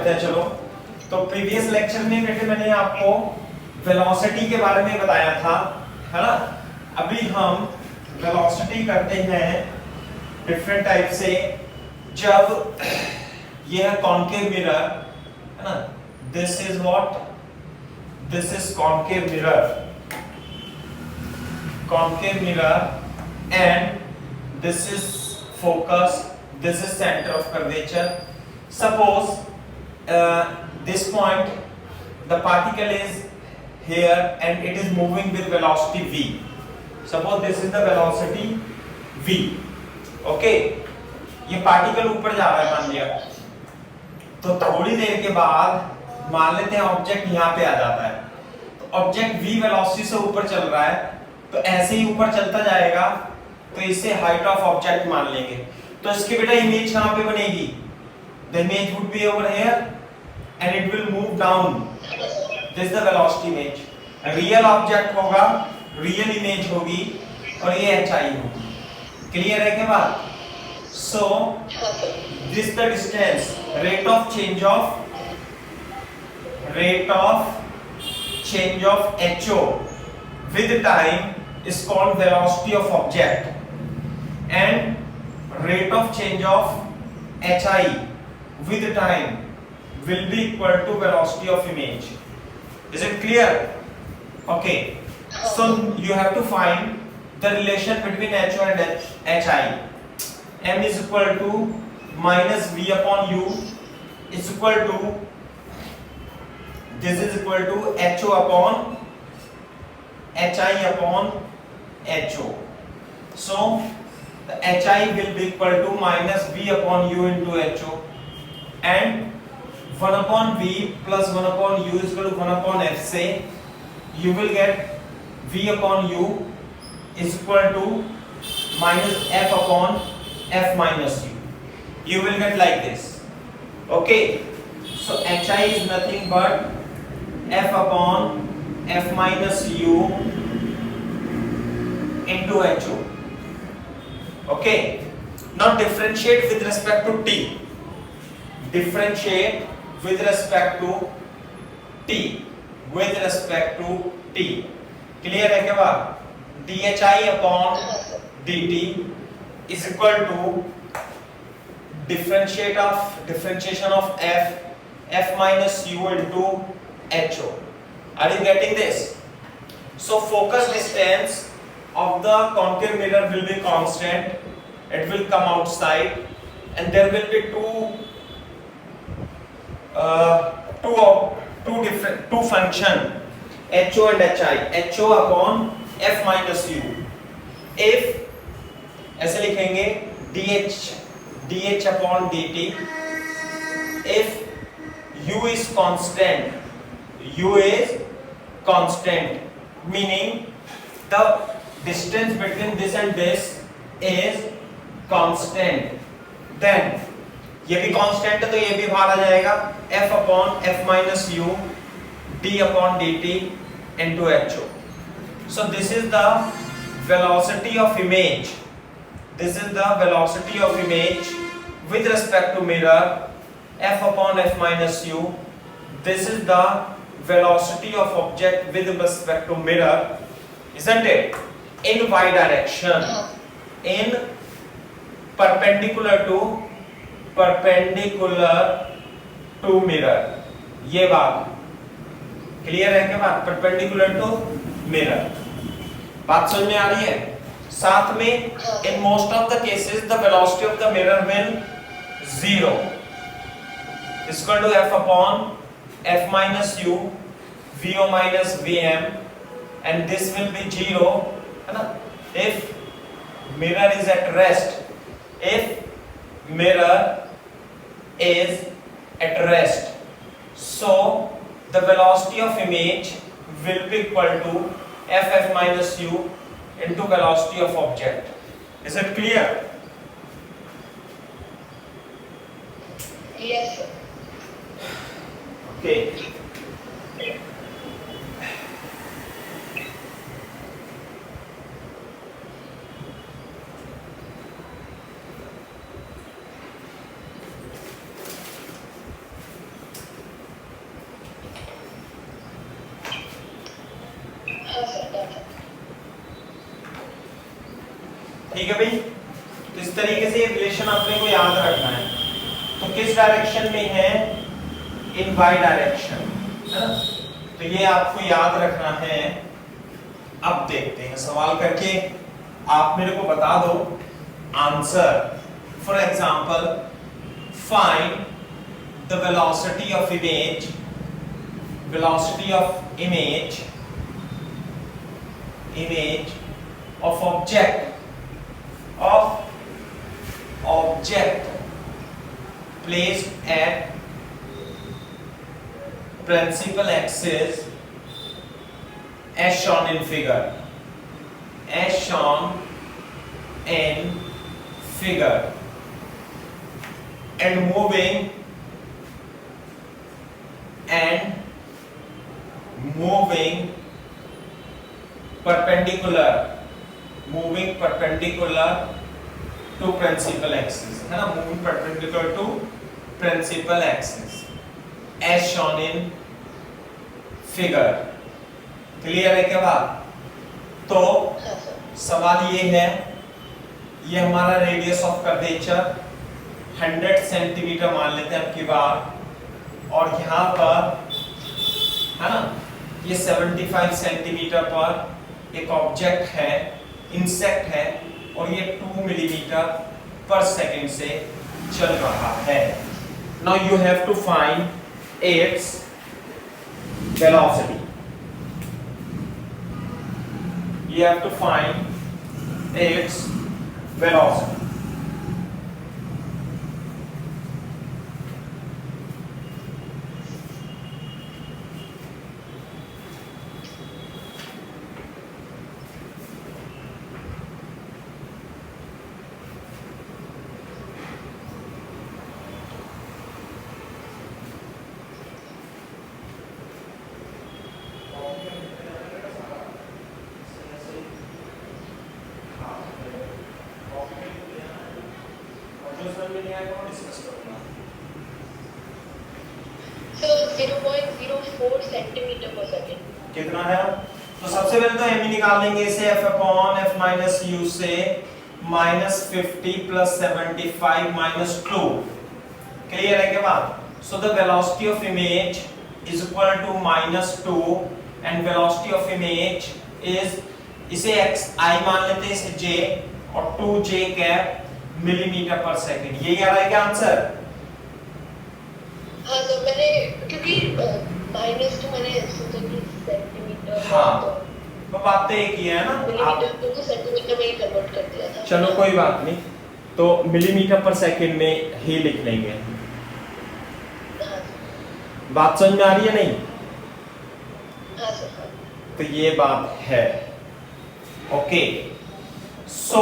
करते हैं। चलो, तो प्रीवियस लेक्चर में बेटे मैंने आपको वेलोसिटी के बारे में बताया था, है ना। अभी हम वेलोसिटी करते हैं डिफरेंट टाइप से। जब ये है कॉन्केव मिरर, है ना, this is what, this is concave mirror and this is focus, this is center of curvature. Suppose this point the particle is here and it is moving with velocity v. Suppose this is the velocity v. Okay, ये particle ऊपर जा रहा है मान लिया, तो थोड़ी देर के बाद मान लेते हैं ऑब्जेक्ट यहाँ पे आ जाता है। तो ऑब्जेक्ट v वेलोसिटी से ऊपर चल रहा है, तो ऐसे ही ऊपर चलता जाएगा, तो इसे हाइट ऑफ ऑब्जेक्ट मान लेंगे। तो इसकी बेटा इमेज कहां पे बनेगी? The image would be over here and it will move down, this the velocity image. Real object होगा, रियल इमेज होगी, और ये एचआई होगी। क्लियर है क्या बात? So this the distance, rate of change of HO with time is called velocity of object, and rate of change of HI with time will be equal to velocity of image. Is it clear? Okay, so you have to find the relation between HO and HI. M is equal to minus V upon U is equal to, this is equal to HO upon HI upon HO. So the HI will be equal to minus V upon U into HO, and 1 upon V plus 1 upon U is equal to 1 upon F. Say you will get V upon U is equal to minus F upon F minus U. You will get like this. Okay, so HI is nothing but F upon F minus U into HO. Okay, now differentiate with respect to T. Differentiate with respect to T. With respect to T. Clear है क्या बात? dHI upon dt is equal to differentiation of F minus U into HO. Are you getting this? So focus distance of the concave mirror will be constant, it will come outside, and there will be two function, HO and HI, HO upon F minus U. If ऐसे लिखेंगे dH upon dt, if U is constant, meaning the distance between this and this is constant, then ये भी constant है तो ये भी बाहर आ जाएगा, F upon F minus U d upon dt into HO. So this is the velocity of image. This is the velocity of image with respect to mirror, F upon F minus U. This is the velocity of object with respect to mirror, isn't it? In y direction, in perpendicular to mirror. ये बात clear है क्या बात? perpendicular to mirror, बात समझ में आ रही है? साथ में in most of the cases the velocity of the mirror will 0 is equal to F upon F minus U VO minus VM, and this will be 0, है ना? If mirror is at rest, so the velocity of image will be equal to F minus U into velocity of object. Is it clear? Yes, sir. Okay. ठीक है भाई, तो इस तरीके से relation अपने को याद रखना है। तो किस डायरेक्शन में है, इन वाई डायरेक्शन, है ना, तो ये आपको याद रखना है। अब देखते हैं सवाल करके, आप मेरे को बता दो answer. For example, find the velocity of image, velocity of image of object placed at principal axis as shown in figure, as shown in figure, and moving perpendicular to principal axis, है ना, moving perpendicular to principal axis as shown in figure। Clear है क्या बात? तो सवाल ये है, ये हमारा रेडियस ऑफ कर्वेचर 100 सेंटीमीटर मान लेते हैं अब की बार, और यहाँ पर है ना ये 75 सेंटीमीटर पर एक ऑब्जेक्ट है, इंसेक्ट है, और ये 2 मिलीमीटर पर सेकंड से चल रहा है। Now you have to find its velocity, you have to find its velocity। Centimetre पर सेकंड कितना है? तो सबसे पहले तो एम निकाल लेंगे इसे, f upon f minus u से -50 प्लस 75 माइनस 2। क्लियर है क्या बात? So the velocity of image is equal to -2 and velocity of image is, इसे x i मान लेते हैं, इसे j और 2j कैप मिलीमीटर पर सेकंड। यही आ रहा है क्या आंसर? हाँ सर, मैंने क्योंकि -2 मैंने सोचा कि सेंटीमीटर, हाँ तो बात तो एक ही है ना, मिलीमीटर को सेंटीमीटर में ही कन्वर्ट कर दिया था। चलो कोई बात नहीं, तो मिलीमीटर पर सेकंड में ही लिख लेंगे। हाँ बात समझ में आ रही है नहीं? हाँ सर, हाँ। तो ये बात है। Okay, so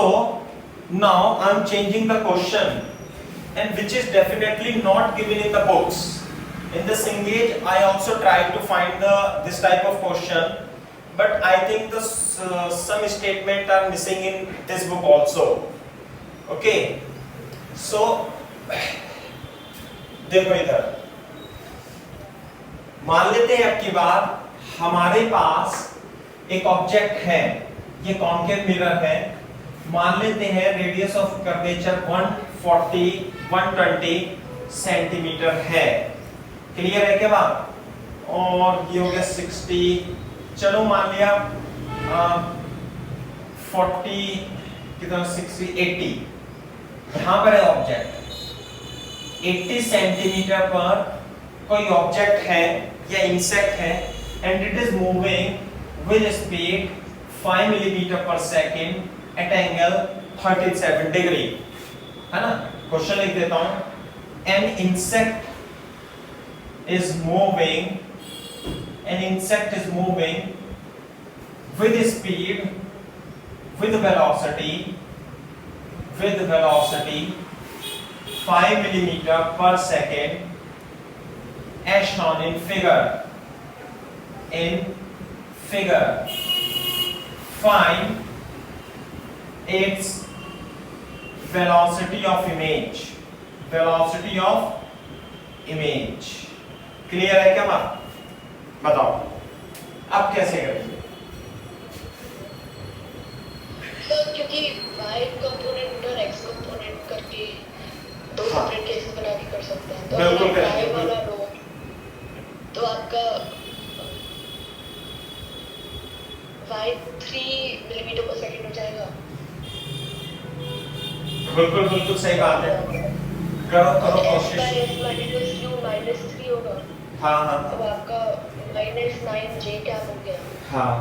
now I am changing the question and which is definitely not given in the books. In this engage I also tried to find this type of question, but I think the some statement are missing in this book also. Okay, so देखो इधर मान लेते हैं अब की बार हमारे पास एक object है, ये कॉन्केव मिरर है, मान लेते हैं रेडियस ऑफ कर्वेचर 120 सेंटीमीटर है। क्लियर है क्या बात? और ये हो गया 60, चलो मान लिया 40 कितना 60 80, यहां पर है ऑब्जेक्ट 80 सेंटीमीटर पर कोई ऑब्जेक्ट है या इंसेक्ट है and it is moving with speed 5 millimetre पर सेकेंड एट एंगल 37 डिग्री, है ना। क्वेश्चन लिख देता हूं, an insect is moving with speed, with velocity 5 millimeter per second as shown in figure, find its velocity of image। Clear है क्या बात? बताओ अब कैसे करेंगे? सर क्योंकि क्योंकि y कंपोनेंट और x कंपोनेंट करके दो हाँ। सेपरेट केसेस बना के कर सकते हैं। तो बिल्कुल अगर आप करेंगे, y वाला लो तो आपका y 3 मिलीमीटर पर सेकंड हो जाएगा। बिल्कुल बिल्कुल सही बात है, करो करो s कोशिश। by s minus u minus 3 होगा। हाँ हाँ तो हाँ आपका माइनस 9j कैप हो गया। हाँ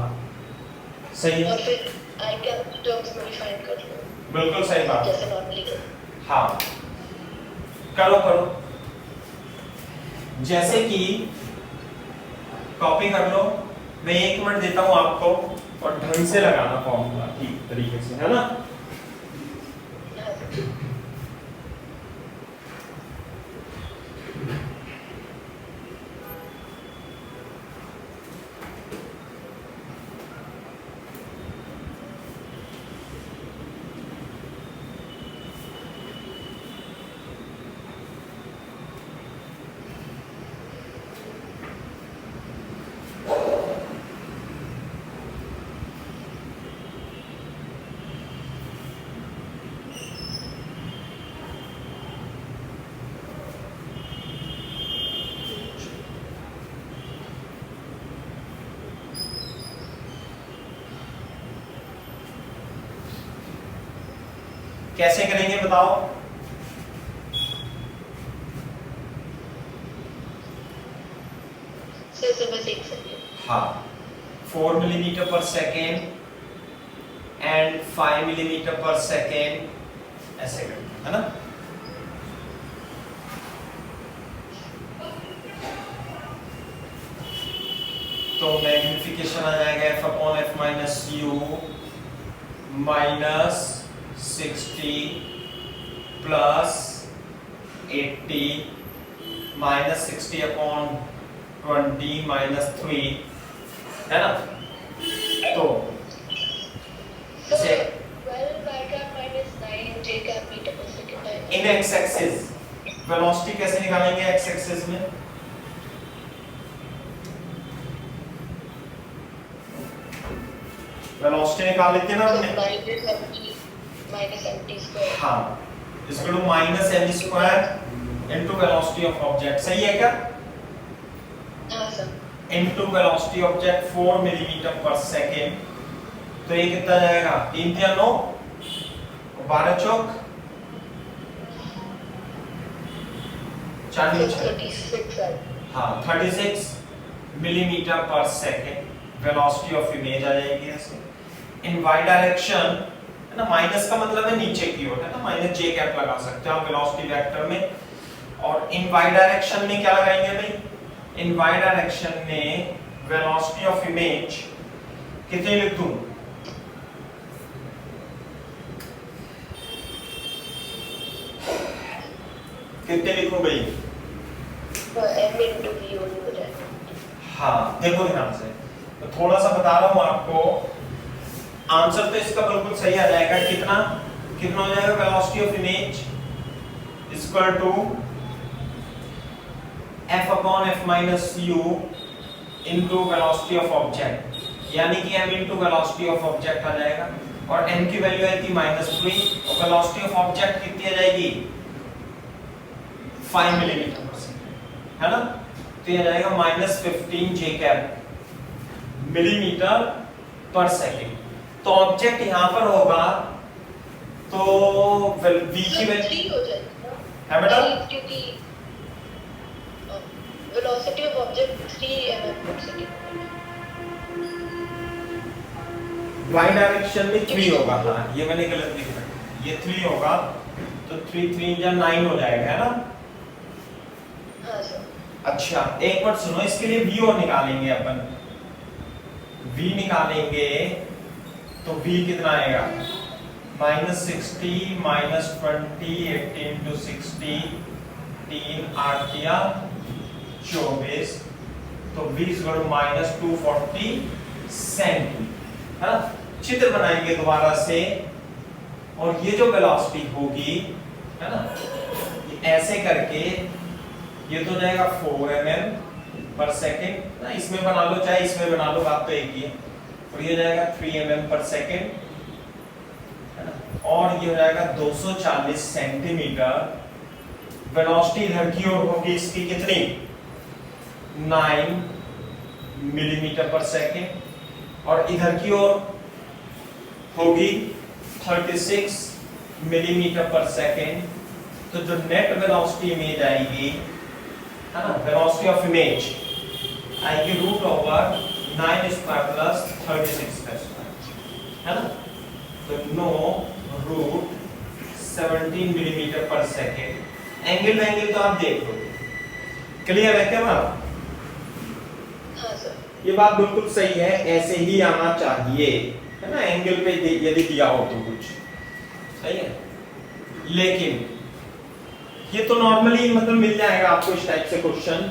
सही है, और फिर i कैप की टर्म्स में डिफाइन कर लो बिल्कुल सही बात है। जैसे नॉर्मली करते हैं। हाँ करो करो, जैसे कि कॉपी कर लो, मैं 1 मिनट देता हूं आपको और ढंग से लगाना फॉर्मूला ठीक तरीके से, है ना। हाँ सर। कैसे करेंगे बताओ। सर बस एक सेकंड। हाँ 4 मिलीमीटर पर सेकेंड एंड 5 मिलीमीटर पर सेकेंड ऐसे करेंगे, है ना। तो मैग्निफिकेशन आ जाएगा f upon f minus u minus 60 plus 80 minus 60 upon 20 minus 3, है ना। तो So से 12 y cap minus 9 j cap metre पर सेकंड है। इन x एक्सिस वेलोसिटी कैसे निकालेंगे x एक्सिस में, वेलोसिटी निकाल लेते हैं ना हमने। Minus MT square. हाँ इसको minus M square into velocity of object, सही है क्या। हाँ sir. Into velocity object 4 millimetre पर सेकेंड, तो ये कितना जाएगा 3 या 9 12 चौक 4 36 है। हाँ 36 मिलीमीटर पर सेकेंड वेलोसिटी ऑफ इमेज आ जाएगी ऐसे। इन वाई डायरेक्शन, है ना, माइनस का मतलब है नीचे की ओर, है ना, माइनस जे कैप लगा सकते हो आप वेलोसिटी वेक्टर में। और इन वाई डायरेक्शन में क्या लगाएंगे भाई, इन वाई डायरेक्शन में वेलोसिटी ऑफ इमेज कितनी लिख दूं, कितने लिखूं भाई। तो m into v हो जाएगा। हाँ देखो ध्यान से, तो थोड़ा सा बता रहा हूं आपको, आंसर तो इसका बिल्कुल सही आ जाएगा। कितना कितना हो जाएगा, velocity of image equal to f upon f minus u into velocity of object, यानी कि m into velocity of object आ जाएगा। और m की वैल्यू आई थी -3 और वेलोसिटी ऑफ ऑब्जेक्ट कितनी आ जाएगी 5 मिलीमीटर पर सेकंड, है ना। तो ये आ जाएगा -15 j कैप मिलीमीटर पर सेकंड। तो ऑब्जेक्ट यहां पर होगा तो v की वैल्यू 3 हो जाएगा है बेटा, क्योंकि वेलोसिटी ऑफ ऑब्जेक्ट 3 mm पर सेकंड। y डायरेक्शन में 3 होगा। हाँ ये मैंने गलत लिख रखा, ये 3 होगा तो 3 3 या 9 हो जाएगा, है ना। हाँ सर। अच्छा एक बार सुनो, इसके लिए v और निकालेंगे अपन, v निकालेंगे तो v कितना आएगा -60 -20 80 into 60 3 8 या 24, तो v -240 सेंटी, है ना। चित्र बनाएंगे दोबारा से और ये जो वेलोसिटी होगी, है ना, ये ऐसे करके ये तो जाएगा 4 mm पर सेकेंड ना, इसमें बना लो चाहे इसमें बना लो, बात तो एक ही है। और ये जाएगा 3 mm पर सेकेंड, है ना। और ये हो जाएगा 240 सेंटीमीटर। वेलोसिटी इधर की ओर होगी इसकी कितनी, 9 मिलीमीटर पर सेकेंड, और इधर की ओर होगी 36 मिलीमीटर पर सेकेंड। तो जो नेट वेलोसिटी इमेज आएगी, है ना, वेलोसिटी ऑफ इमेज आएगी रूट ओवर 9 स्क्वायर प्लस 36 का स्क्वायर, है ना। तो नो रूट 17 मिलीमीटर पर सेकेंड। एंगल तो आप देख लो, क्लियर है क्या बात? हाँ सर। ये बात बिल्कुल सही है, ऐसे ही आना चाहिए, है ना, एंगल पे यदि दिया हो तो कुछ सही है। लेकिन ये तो नॉर्मली मतलब मिल जाएगा आपको इस टाइप से क्वेश्चन,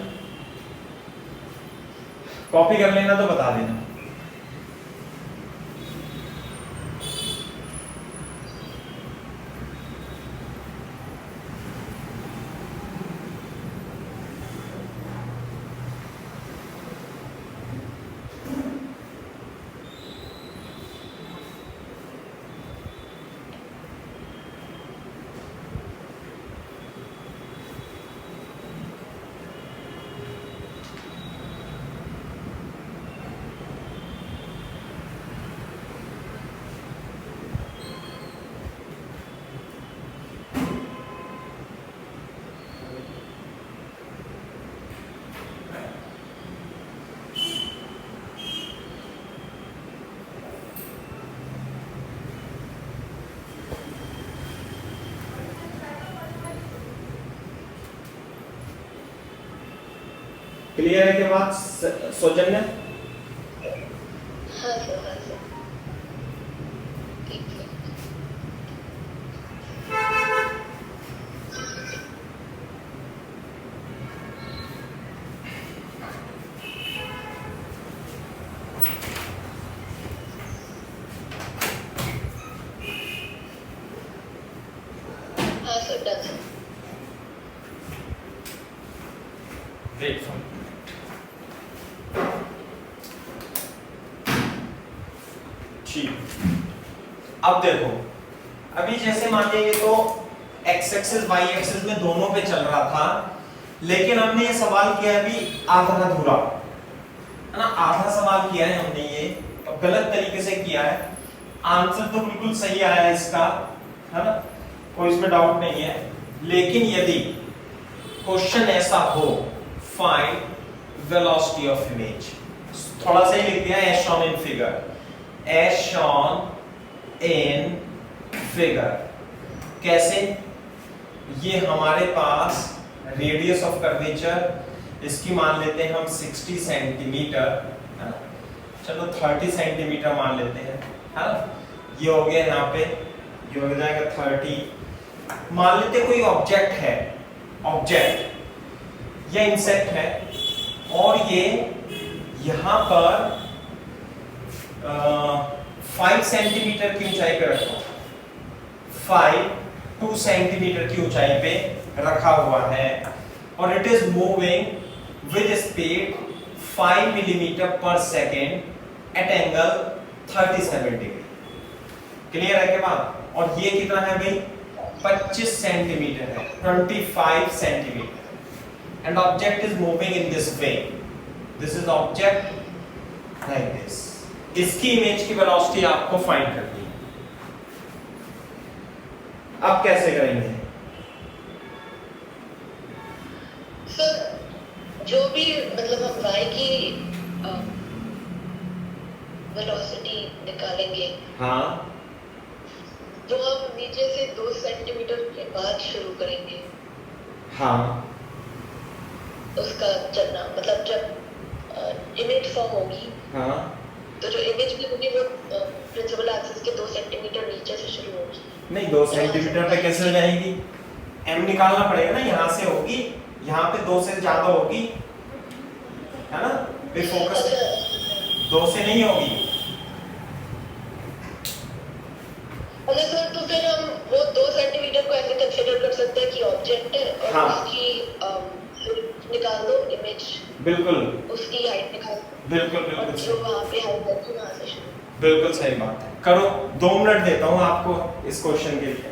कॉपी कर लेना तो बता देना। क्लियर है के बाद सौजन्य? हाँ सर, हाँ सर। ठीक है। हाँ sir, done sir. Wait for ठीक। अब देखो, अभी जैसे मान लीजिए तो एक्स एक्सिस वाई एक्सिस में दोनों पे चल रहा था, लेकिन हमने ये सवाल किया है अभी आधा अधूरा, है ना, आधा सवाल किया है हमने ये, और गलत तरीके से किया है। आंसर तो बिल्कुल सही आया है इसका, है ना, कोई इसमें डाउट नहीं है। लेकिन यदि क्वेश्चन ऐसा हो, फाइंड वेलोसिटी ऑफ इमेज, थोड़ा सा ही लिख दिया as shown in figure, as shown in figure. कैसे? ये हमारे पास रेडियस ऑफ कर्वेचर, इसकी मान लेते हैं हम 60 सेंटीमीटर, है ना, चलो 30 सेंटीमीटर मान लेते हैं, है ना। ये हो गया यहाँ पे, ये हो जाएगा 30। मान लेते कोई ऑब्जेक्ट है, ऑब्जेक्ट या इंसेक्ट है, और ये यहाँ पर 5 सेंटीमीटर की ऊंचाई पे रखा, 2 सेंटीमीटर की ऊंचाई पे रखा हुआ है, और it is moving with speed 5 millimetre पर second at angle 37 degree. Clear है क्या बात? और ये कितना है भाई? 25 सेंटीमीटर है, 25 centimetre, and object is moving in this way. This is object like this. इसकी इमेज की वेलोसिटी आपको फाइंड करनी है। अब कैसे करेंगे? सर जो भी मतलब हम y की वेलोसिटी निकालेंगे, हाँ, तो हम नीचे से 2 सेंटीमीटर के बाद शुरू करेंगे हाँ, उसका चलना, मतलब जब इमेज फॉर्म होगी, हाँ, तो जो इमेज भी होगी वो प्रिंसिपल एक्सिस के 2 सेंटीमीटर नीचे से शुरू होगी। नहीं, 2 सेंटीमीटर पे कैसे हो जाएगी? m निकालना पड़ेगा ना, यहाँ से होगी, यहाँ पे 2 से ज्यादा होगी, है ना, पे फोकस 2 से नहीं होगी। अगर सर, तो फिर हम वो 2 सेंटीमीटर को ऐसे कंसीडर कर सकते हैं कि ऑब्जेक्ट है, और हाँ, उसकी निकाल दो इमेज, बिल्कुल, उसकी हाइट निकाल दो, बिल्कुल, और बिल्कुल जो वहाँ पे हाइट है वहाँ से शुरू। बिल्कुल सही बात है। करो, 2 मिनट देता हूं आपको इस क्वेश्चन के लिए।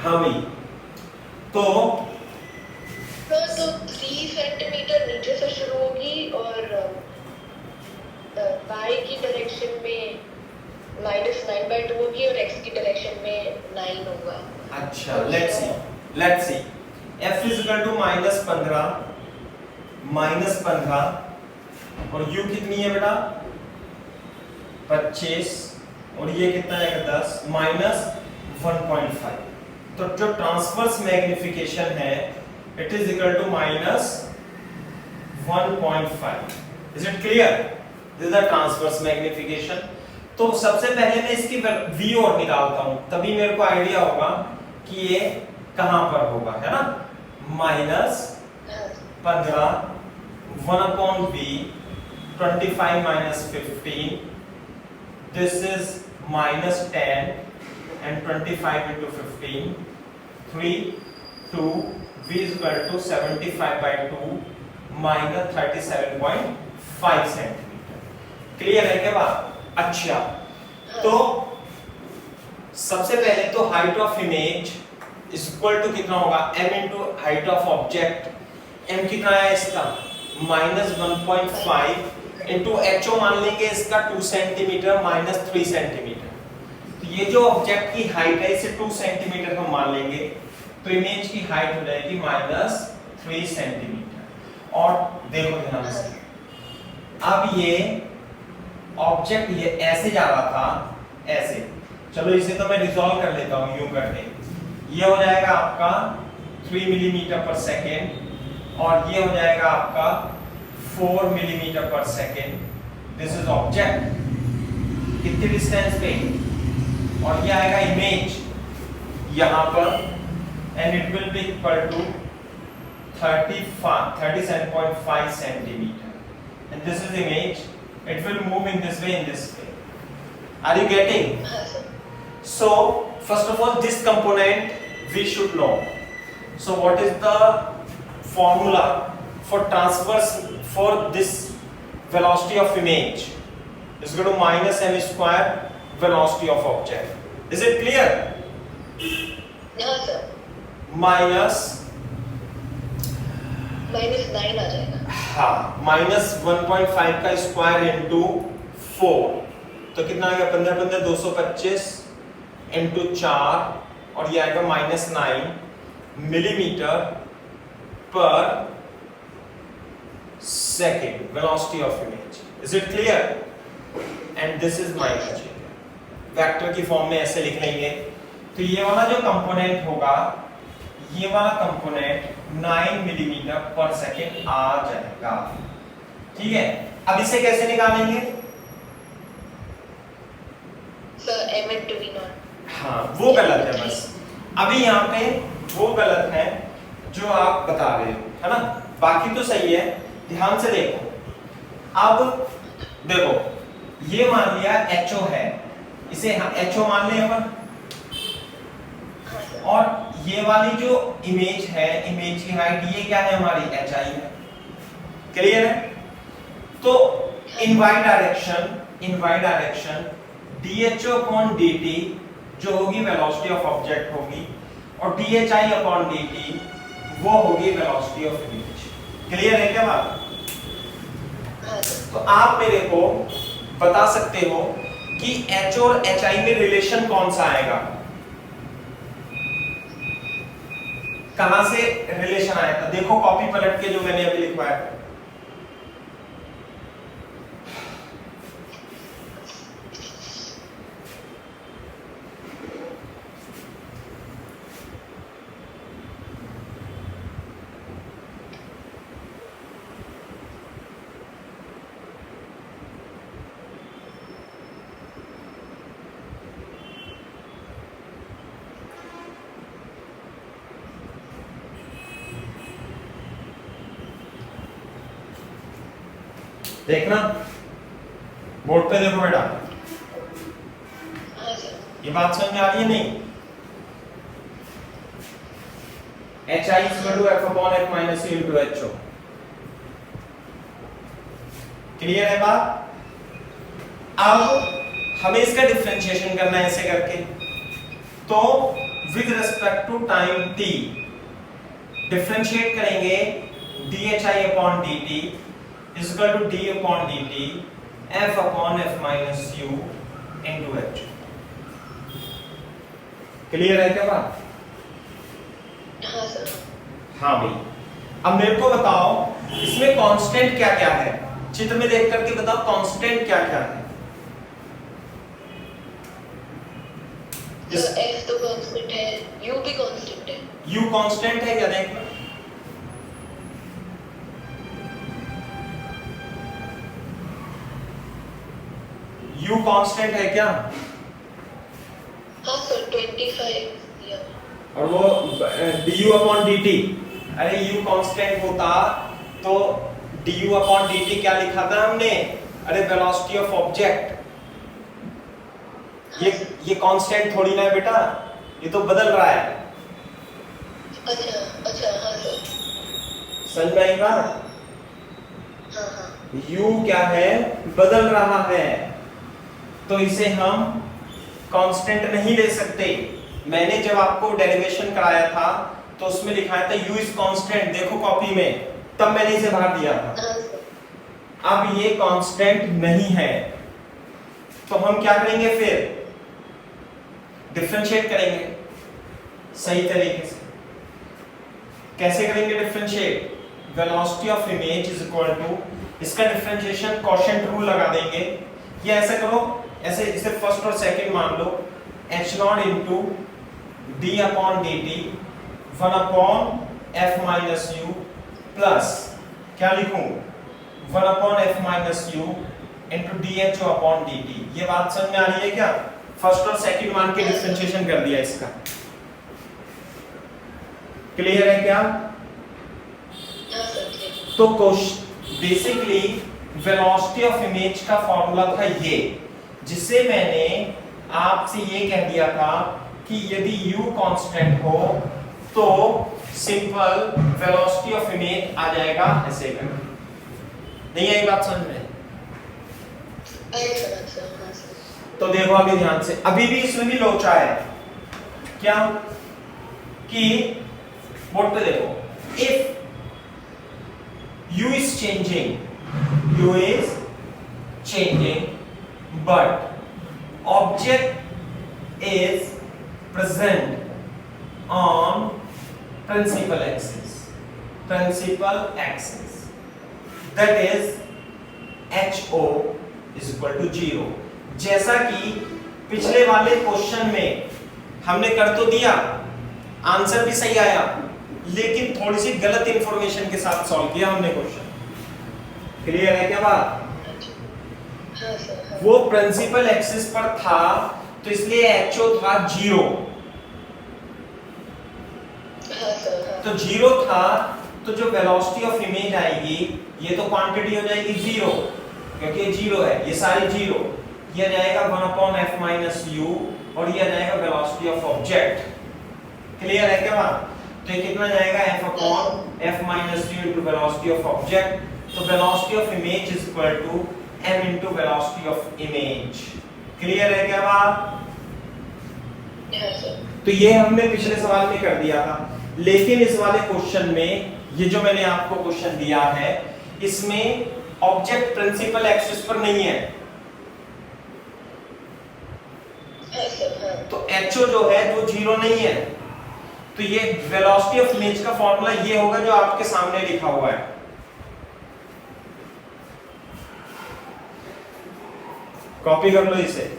हाँ भाई, तो तो 3 सेंटीमीटर नीचे से शुरू होगी और y की डायरेक्शन में -9/2 होगी और x की डायरेक्शन में 9 होगा। अच्छा, let's see f is equal to -15 और u कितनी है बेटा 25 और ये कितना है 10 -1.5। तो जो ट्रांसवर्स मैग्निफिकेशन है it is equal to -1.5। Is it clear? This is the transverse magnification. तो सबसे पहले मैं इसकी v और निकालता हूं, तभी मेरे को आइडिया होगा कि ये कहां पर होगा, है ना। -15 1/v 25 -15, this is -10 and 25 into 15 3 2 v is equal to 75/2 -37.5 सेंटीमीटर। क्लियर है क्या बात? अच्छा, तो सबसे पहले तो height of image is equal to कितना होगा m into height of object. m कितना है इसका -1.5 into ho मान लेंगे इसका 2 सेंटीमीटर -3 सेंटीमीटर। तो ये जो ऑब्जेक्ट की हाइट है इसे 2 सेंटीमीटर हम मान लेंगे, तो इमेज की हाइट हो जाएगी -3 सेंटीमीटर। और देखो ध्यान से, अब ये ऑब्जेक्ट ये ऐसे जा रहा था, ऐसे, चलो इसे तो मैं रिजॉल्व कर लेता हूं यूं करके। ये हो जाएगा आपका 3 मिलीमीटर पर सेकेंड और ये हो जाएगा आपका 4 मिलीमीटर पर सेकेंड। दिस इज ऑब्जेक्ट कितने डिस्टेंस पे, और ये आएगा इमेज यहां पर and it will be equal to 37.5 centimetre and this is image. It will move in this way, in this way. Are you getting? So, first of all, this component we should know. So, what is the formula for transverse for this velocity of image? It's equal to -m square velocity of object. Is it clear? Yes, sir. -9 आ जाएगा। हाँ, -1.5 का square into 4 तो कितना आएगा 15 15 225 into 4 और ये आएगा -9 millimetre पर second velocity of image. Is it clear? And this is minus j। Vector की फॉर्म में ऐसे लिख लेंगे। तो ये वाला जो कंपोनेंट होगा, ये वाला कंपोनेंट 9 मिलीमीटर पर सेकेंड आ जाएगा। ठीक है, अब इसे कैसे निकालेंगे? Sir m into v naught। हाँ, वो गलत है बस। अभी यहाँ पे वो गलत है जो आप बता रहे हो, है ना। बाकी तो सही है, ध्यान से देखो। अब देखो, ये मान लिया HO है, इसे HO मान लिया अपन, और ये वाली जो इमेज है, इमेज की हाइट ये क्या है हमारी HI है। क्लियर है? तो in Y direction dho upon dt जो होगी वेलोसिटी ऑफ ऑब्जेक्ट होगी, और dhi upon dt वो होगी वेलोसिटी ऑफ इमेज। क्लियर है क्या बात? तो आप मेरे को बता सकते हो कि h और hi में रिलेशन कौन सा आएगा, कहां से रिलेशन आएगा? देखो कॉपी पलट के जो मैंने अभी लिखवाया है, देखना बोर्ड पे देखो बेटा, ये बात समझ में आ रही है नहीं? hi is equal to f upon f minus u into ho। Clear है बात? अब हमें इसका डिफरेंशिएशन करना है ऐसे करके, तो with respect to time t differentiate करेंगे dhi upon dt is equal to d upon dt f upon f minus u into h। Clear है क्या बात? हाँ सर। हाँ भाई, अब मेरे को बताओ इसमें कांस्टेंट क्या क्या है, चित्र में देख करके बताओ कांस्टेंट क्या क्या है। f तो कांस्टेंट है, u भी कांस्टेंट है। u कांस्टेंट है क्या? देखना u कांस्टेंट है क्या? हाँ सर 25 या और वो du अपॉन dt, अरे u कांस्टेंट होता तो du अपॉन dt क्या लिखा था हमने? अरे वेलोसिटी ऑफ ऑब्जेक्ट। ये कांस्टेंट थोड़ी ना है बेटा, ये तो बदल रहा है। अच्छा अच्छा हाँ सर। समझ में आई बात? हाँ हाँ u क्या है? बदल रहा है, तो इसे हम कांस्टेंट नहीं ले सकते। मैंने जब आपको डेरिवेशन कराया था तो उसमें लिखाया था u इज कांस्टेंट, देखो कॉपी में, तब मैंने इसे बाहर दिया था। हाँ सर। अब ये कांस्टेंट नहीं है, तो हम क्या करेंगे? फिर डिफरेंशिएट करेंगे सही तरीके से। कैसे करेंगे differentiate? Velocity of image is equal to, इसका डिफरेंशिएशन क्वोशिएंट रूल लगा देंगे, या ऐसा करो, ऐसे इसे फर्स्ट और सेकंड मान लो, h not into d upon dt 1 upon f minus u plus क्या लिखूं? 1 upon f minus u into dh upon dt। ये बात समझ में आ रही है क्या? फर्स्ट और सेकंड मान के डिफरेंशिएशन कर दिया इसका। क्लियर है क्या? हाँ सर ठीक। तो बेसिकली वेलोसिटी ऑफ इमेज का फॉर्मूला था ये, जिससे मैंने आपसे ये कह दिया था कि यदि u कांस्टेंट हो तो सिंपल वेलोसिटी ऑफ इमेज आ जाएगा ऐसे करके। नहीं आई बात समझ में? तो देखो अभी ध्यान से, अभी भी इसमें भी लोचा है क्या कि बोर्ड पे देखो, if u is changing but object is present on principal axis that is ho is equal to 0। जैसा कि पिछले वाले क्वेश्चन में हमने कर तो दिया, आंसर भी सही आया, लेकिन थोड़ी सी गलत इंफॉर्मेशन के साथ सॉल्व किया हमने क्वेश्चन। क्लियर है क्या बात? हाँ सर हाँ। वो प्रिंसिपल एक्सिस पर था तो इसलिए HO था 0। हाँ सर हाँ। तो 0 था तो जो वेलोसिटी ऑफ इमेज आएगी ये तो क्वांटिटी हो जाएगी 0, क्योंकि ये 0 है, ये सारे 0। ये आ जाएगा 1 अपॉन f माइनस u और ये आ जाएगा वेलोसिटी ऑफ ऑब्जेक्ट। क्लियर है क्या बात? तो ये कितना जाएगा? f upon f minus u into velocity of object. तो velocity of image is equal to m into velocity of image। Clear है क्या बात? हाँ सर। तो ये हमने पिछले सवाल में कर दिया था, लेकिन इस वाले क्वेश्चन में ये जो मैंने आपको क्वेश्चन दिया है इसमें ऑब्जेक्ट प्रिंसिपल एक्सिस पर नहीं है। हाँ सर, हाँ। तो HO जो है वो जीरो नहीं है। तो ये वेलोसिटी ऑफ इमेज का फॉर्मूला ये होगा जो आपके सामने लिखा हुआ है। कॉपी कर लो इसे।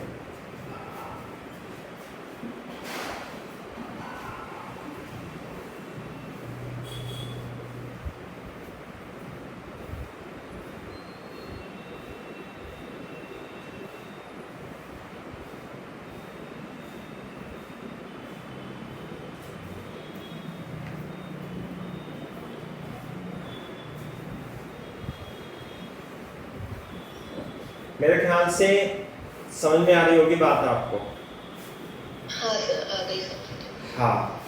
मेरे ख्याल से समझ में आ रही होगी बात आपको। हाँ सर, आ गई समझ। हाँ,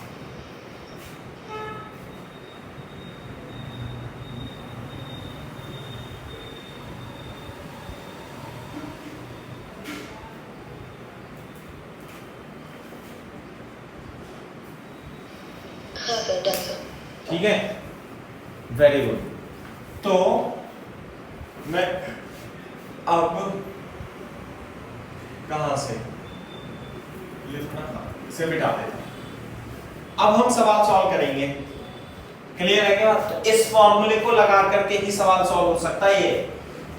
हाँ सर, डन सर। ठीक है, वेरी गुड। तो मैं अब कहां से लिखना था, इसे मिटा देता हूं। अब हम सवाल सॉल्व करेंगे। क्लियर है क्या? तो इस फॉर्मूले को लगा करके ही सवाल सॉल्व हो सकता है, ये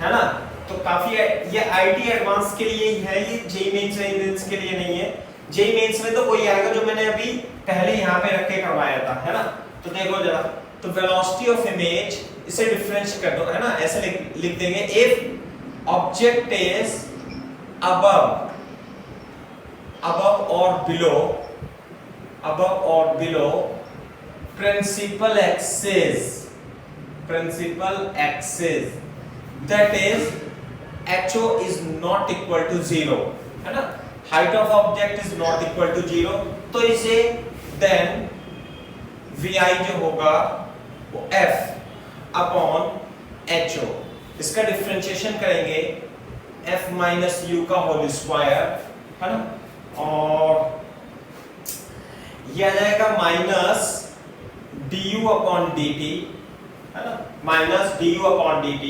है ना। तो काफी ये आईटी एडवांस के लिए ही है, ये जेईई मेंस के लिए नहीं है। जेईई मेंस में तो वही आएगा जो मैंने अभी पहले यहाँ पे रख के करवाया था, है ना। तो देखो जरा, तो वेलोसिटी ऑफ इमेज, इसे डिफरेंशिएट कर दो, है ना। ऐसे लिख देंगे, if object is above or below principal axis, that is HO is not equal to 0, है ना। height of object is not equal to 0, तो इसे then VI जो होगा वो F upon HO, इसका डिफरेंशिएशन करेंगे f माइनस यू का होल स्क्वायर, है ना। और ये आ जाएगा माइनस du अपॉन dt, है ना, minus du upon dt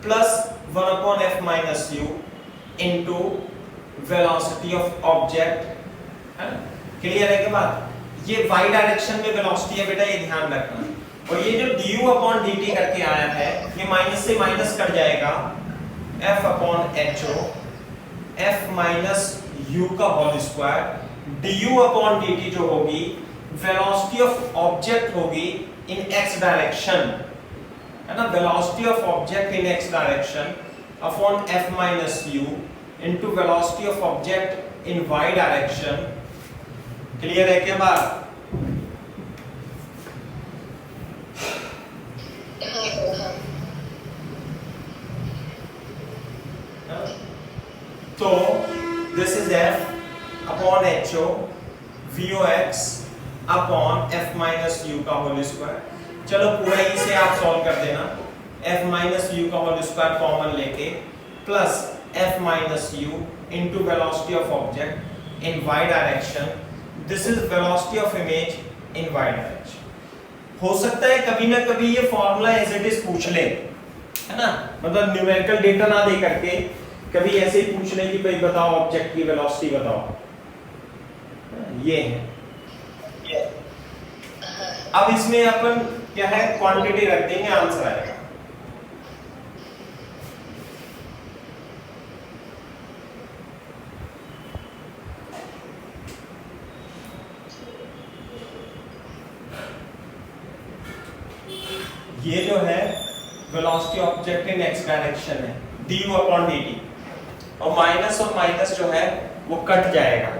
plus 1 upon f minus you into velocity of object, है ना। क्लियर है के बाद? ये y डायरेक्शन में वेलोसिटी है बेटा, ये ध्यान रखना। और ये जो du अपॉन dt करके आया है, ये माइनस से माइनस कट जाएगा, f upon HO, f minus u का whole square, du upon dt जो होगी वेलोसिटी ऑफ ऑब्जेक्ट होगी इन x डायरेक्शन, है ना। Velocity of object in x direction upon f minus u into velocity of object in y direction. Clear है क्या बात? तो this is f upon HO VOX upon f minus u का whole square. चलो पूरा इसे आप सॉल्व कर देना, f माइनस u का होल स्क्वायर कॉमन लेके plus f minus u into velocity of object in y direction, this is velocity of image in y direction. हो सकता है कभी ना कभी ये फॉर्मूला एज इट इज पूछ ले, है ना, मतलब न्यूमेरिकल डेटा ना दे करके कभी ऐसे ही पूछ ले कि भाई बताओ ऑब्जेक्ट की वेलोसिटी बताओ, ये है। अब इसमें अपन क्या है, क्वांटिटी रख देंगे, आंसर आएगा। ये जो है velocity object in x direction है, du अपॉन dt, और माइनस जो है वो कट जाएगा।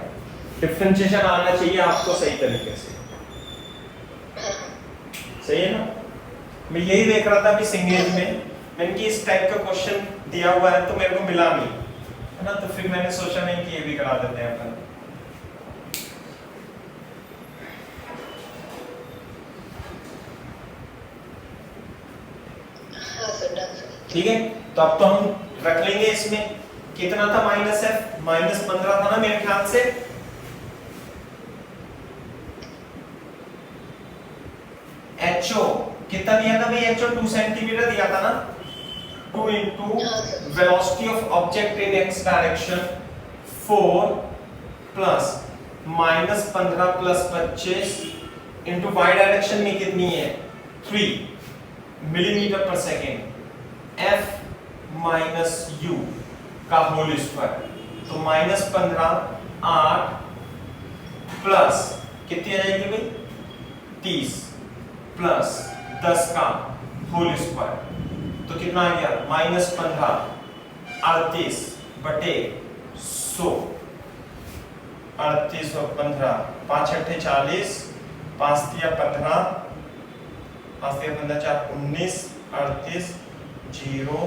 डिफरेंशिएशन आना चाहिए आपको सही तरीके से, सही है ना। मैं यही देख रहा था अभी सिंगेज में, मैंने कि इस टाइप का क्वेश्चन दिया हुआ है तो मेरे को मिला नहीं, है ना। तो फिर मैंने सोचा नहीं कि ये भी करा देते हैं अपन। ठीक है, तो अब तो हम रख लेंगे इसमें, कितना था माइनस एफ, माइनस 15 था ना मेरे ख्याल से। एचओ कितना दिया था भाई, एचओ 2 सेंटीमीटर दिया था ना, 2 into velocity of object in x direction 4 plus minus 15 plus 25 into y direction में कितनी है 3 मिलीमीटर पर सेकेंड, एफ माइनस यू का होल स्क्वायर, तो माइनस 15 8 प्लस कितनी आ जाएगी भाई 30 प्लस 10 का होल स्क्वायर, तो कितना आ गया माइनस 15 38 बटे 100, 38 और 15 5 अट्ठे 40, 5 दिया 15, 5 दिया 15 4 19 38 0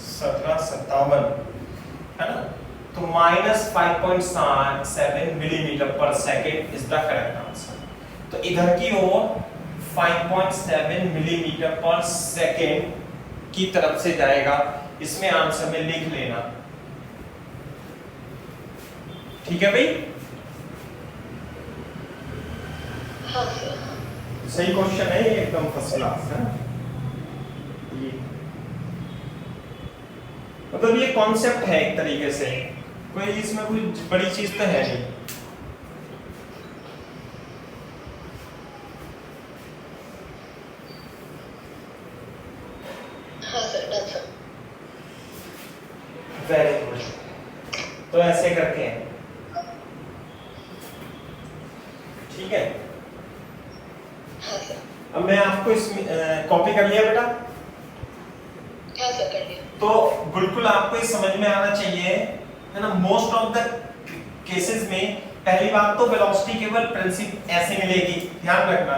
17 57 है ना, तो माइनस 5.7 मिलीमीटर पर second is the correct answer. तो इधर की ओर 5.7 मिलीमीटर पर सेकेंड की तरफ से जाएगा, इसमें आंसर में लिख लेना, ठीक है भाई। हाँ सर। सही क्वेश्चन है ये, एकदम फर्स्ट क्लास है ये, मतलब ये कॉन्सेप्ट है एक तरीके से, कोई इसमें कोई बड़ी चीज तो है नहीं। हाँ sir, done sir. Very good, तो ऐसे करके हैं, ठीक है। हाँ सर। अब मैं आपको इसमें कॉपी कर लिया बेटा, हाँ सर, कर लिया। तो बिल्कुल आपको ये समझ में आना चाहिए है ना। मोस्ट ऑफ द केसेस में पहली बात तो वेलोसिटी केवल प्रिंसिप ऐसे मिलेगी, ध्यान रखना,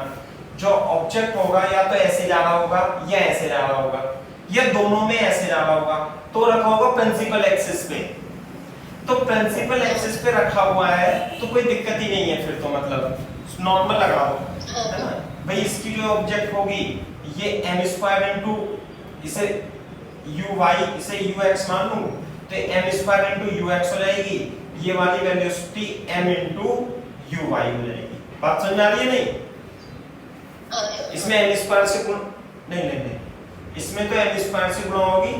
जो ऑब्जेक्ट होगा या तो ऐसे जा रहा होगा या ऐसे जा रहा होगा या दोनों में ऐसे जा रहा होगा, तो रखा होगा प्रिंसिपल एक्सिस पे, तो प्रिंसिपल एक्सिस पे रखा हुआ है तो कोई दिक्कत ही नहीं है, फिर तो मतलब नॉर्मल लगा दो है ना भाई। इसकी जो ऑब्जेक्ट होगी ये m स्क्वायर इनटू इसे uy इसे ux मान लूं, तो m स्क्वायर इनटू ux हो जाएगी, ये वाली वेलोसिटी m इनटू uy हो जाएगी। बात समझ आ रही है नहीं? हाँ सर। इसमें m स्क्वायर से गुणा नहीं, इसमें तो m स्क्वायर से गुणा होगी,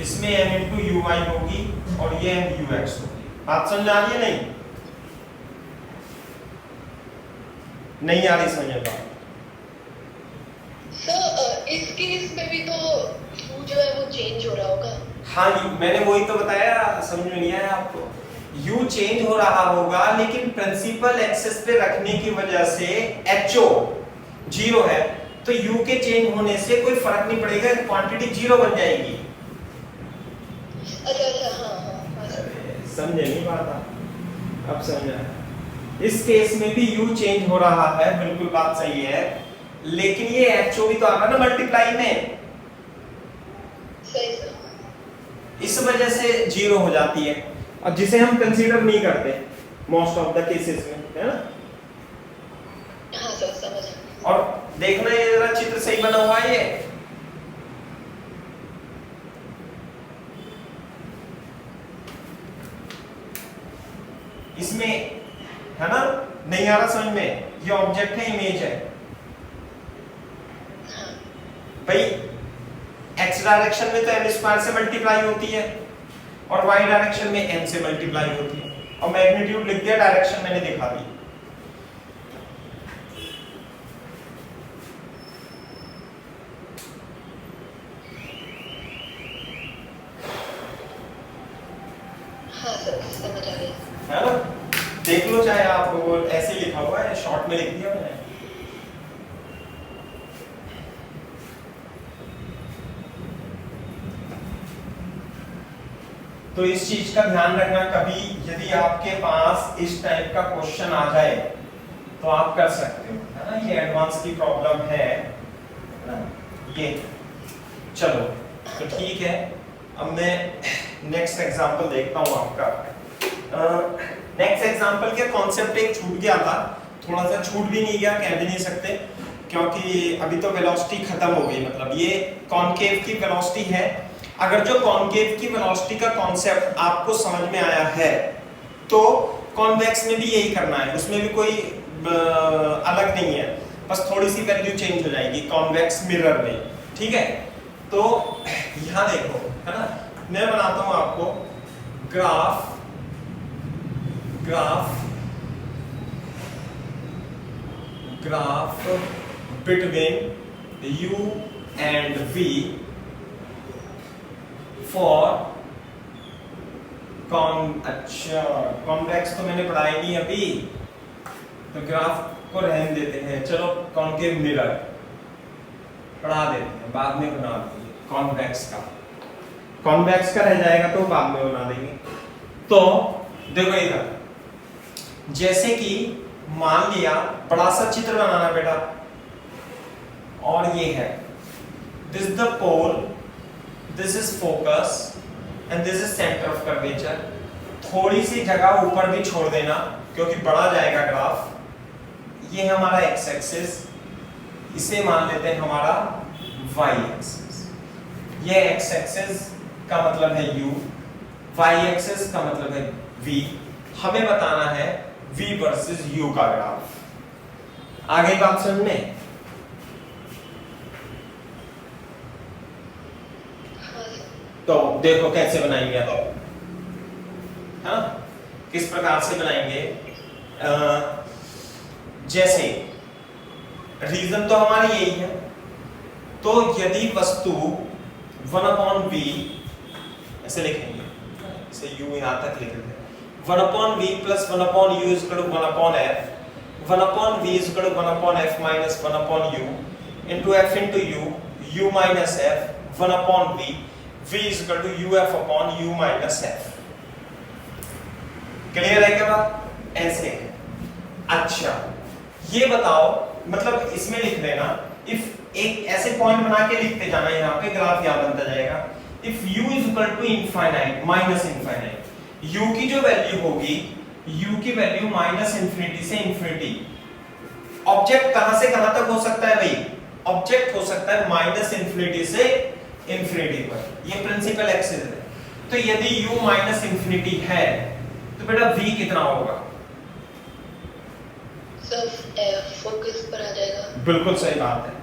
इसमें m इनटू uy होगी और ये m ux होगी। बात समझ आ रही है नहीं? नहीं आ रही समझ में बात? सर इस केस में भी तो u जो है वो चेंज हो रहा होगा। हाँ जी, मैंने वही तो बताया, समझ में नहीं आया आपको? u चेंज हो रहा होगा, लेकिन प्रिंसिपल एक्सिस पे रखने की वजह से ho 0 है, तो u के चेंज होने से कोई फर्क नहीं पड़ेगा, क्वांटिटी 0 बन जाएगी। अच्छा, हाँ सर। समझे नहीं बात? अब समझ आया। इस केस में भी u चेंज हो रहा है, बिल्कुल बात सही है, लेकिन ये ho भी तो आ रहा है ना मल्टीप्लाई में, सही सर। इस वजह से 0 हो जाती है, और जिसे हम कंसीडर नहीं करते मोस्ट ऑफ द केसेस में, है ना। हाँ सर, समझ। और देखना ये जरा चित्र सही बना हुआ है, ये इसमें है ना, नहीं आ रहा समझ में? ये ऑब्जेक्ट है, इमेज है भाई, x डायरेक्शन में तो m स्क्वायर से मल्टीप्लाई होती है और y डायरेक्शन में n से मल्टीप्लाई होती है, और मैग्नीट्यूड लिख दिया, डायरेक्शन मैंने दिखा दी। हाँ सर, समझ आ गया। है ना, देख लो, चाहे आप वो ऐसे लिखा हुआ है, शॉर्ट में लिख दिया मैंने। तो इस चीज का ध्यान रखना, कभी यदि आपके पास इस टाइप का क्वेश्चन आ जाए तो आप कर सकते हो, है ना। ये एडवांस की प्रॉब्लम है ना ये। चलो तो ठीक है, अब मैं नेक्स्ट एग्जांपल देखता हूँ आपका। नेक्स्ट एग्जांपल के कॉन्सेप्ट एक छूट गया था, थोड़ा सा छूट भी नहीं गया, कह भी नहीं सकते, क्योंकि अभी तो वेलोसिटी खत्म हो गई। मतलब ये कॉनकेव की वेलोसिटी है, अगर जो कॉन्केव की वेलोसिटी का कॉन्सेप्ट आपको समझ में आया है तो कॉन्वेक्स में भी यही करना है, उसमें भी कोई अलग नहीं है, बस थोड़ी सी वैल्यू चेंज हो जाएगी कॉन्वेक्स मिरर में, ठीक है। तो यहाँ देखो, है ना, मैं बनाता हूं आपको graph between U and V for अच्छा कॉन्वेक्स तो मैंने पढ़ाई नहीं अभी, तो ग्राफ को रहने देते हैं, चलो कॉन्केव मिरर पढ़ा देते हैं, बाद में बना देंगे। कॉन्वेक्स का रह जाएगा तो बाद में बना देंगे। तो देखो इधर, जैसे कि मान लिया बड़ा सा चित्र बनाना बेटा, और ये है this the pole, this is focus and this is centre of curvature. थोड़ी सी जगह ऊपर भी छोड़ देना क्योंकि बढ़ा जाएगा ग्राफ। ये हमारा एक्स एक्सिस, इसे मान लेते हैं हमारा वाई एक्सिस। ये एक्स एक्सिस का मतलब है u, वाई एक्सिस का मतलब है v। हमें बताना है v वर्सेस u का ग्राफ। आगे बात समझ में? तो देखो कैसे बनाएंगे आप, हाँ किस प्रकार से बनाएंगे। जैसे रीजन तो हमारी यही है, तो यदि वस्तु 1/v ऐसे लिखेंगे, इसे u यहां तक लिख देते हैं, 1/v plus 1/u is equal to 1/f, 1/v is equal to 1/f minus 1/u into f into u minus f 1/v, v is equal to uf upon u minus f। Clear है क्या बात? ऐसे है। अच्छा ये बताओ, मतलब इसमें लिख देना, इफ एक ऐसे पॉइंट बना के लिखते जाना, यहाँ पे ग्राफ यहाँ बनता जाएगा। If u is equal to infinite minus infinite, u की जो वैल्यू होगी, u की वैल्यू माइनस इंफिनिटी से इंफिनिटी। ऑब्जेक्ट कहां से कहां तक हो सकता है भाई? ऑब्जेक्ट हो सकता है माइनस इंफिनिटी से इंफिनिटी पर, ये प्रिंसिपल एक्सिस है। तो यदि u माइनस इंफिनिटी है तो बेटा v कितना होगा? फोकस पर आ जाएगा। बिल्कुल सही बात है,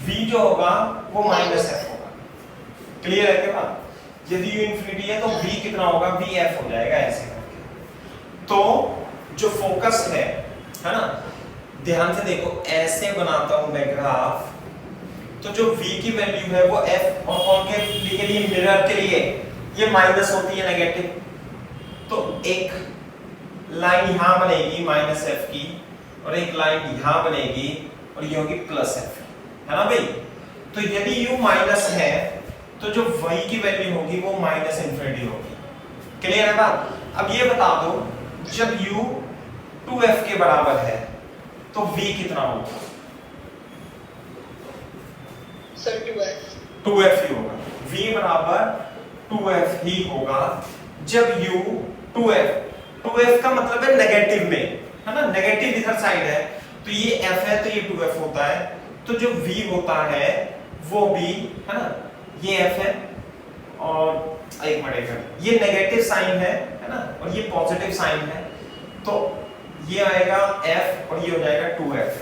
v जो होगा वो माइनस f होगा। क्लियर है क्या बात? यदि u इंफिनिटी है तो v कितना होगा? vf हो जाएगा ऐसे करके। तो जो फोकस है ना, ध्यान से देखो, ऐसे बनाता हूं मैं ग्राफ, तो जो v की वैल्यू है वो f और कॉन्केव के लिए, मिरर के लिए ये माइनस होती है, नेगेटिव। तो एक लाइन यहां बनेगी माइनस f की, और एक लाइन यहां बनेगी और ये होगी प्लस f, है ना भाई? तो यदि u माइनस है तो जो y की वैल्यू होगी वो माइनस इंफिनिटी होगी। क्लियर है बात? अब ये बता दो, जब u 2f के बराबर है तो v कितना होगा? सर 2f 2f ही होगा, v बराबर 2f ही होगा जब u 2f का मतलब है नेगेटिव में, है ना, नेगेटिव इधर साइड है, तो ये f है तो ये 2f होता है, तो जो v होता है वो भी, है ना, ये f है और एक मिनट, ये नेगेटिव साइन है ना, और ये पॉजिटिव साइन है, तो ये आएगा f और ये हो जाएगा 2f,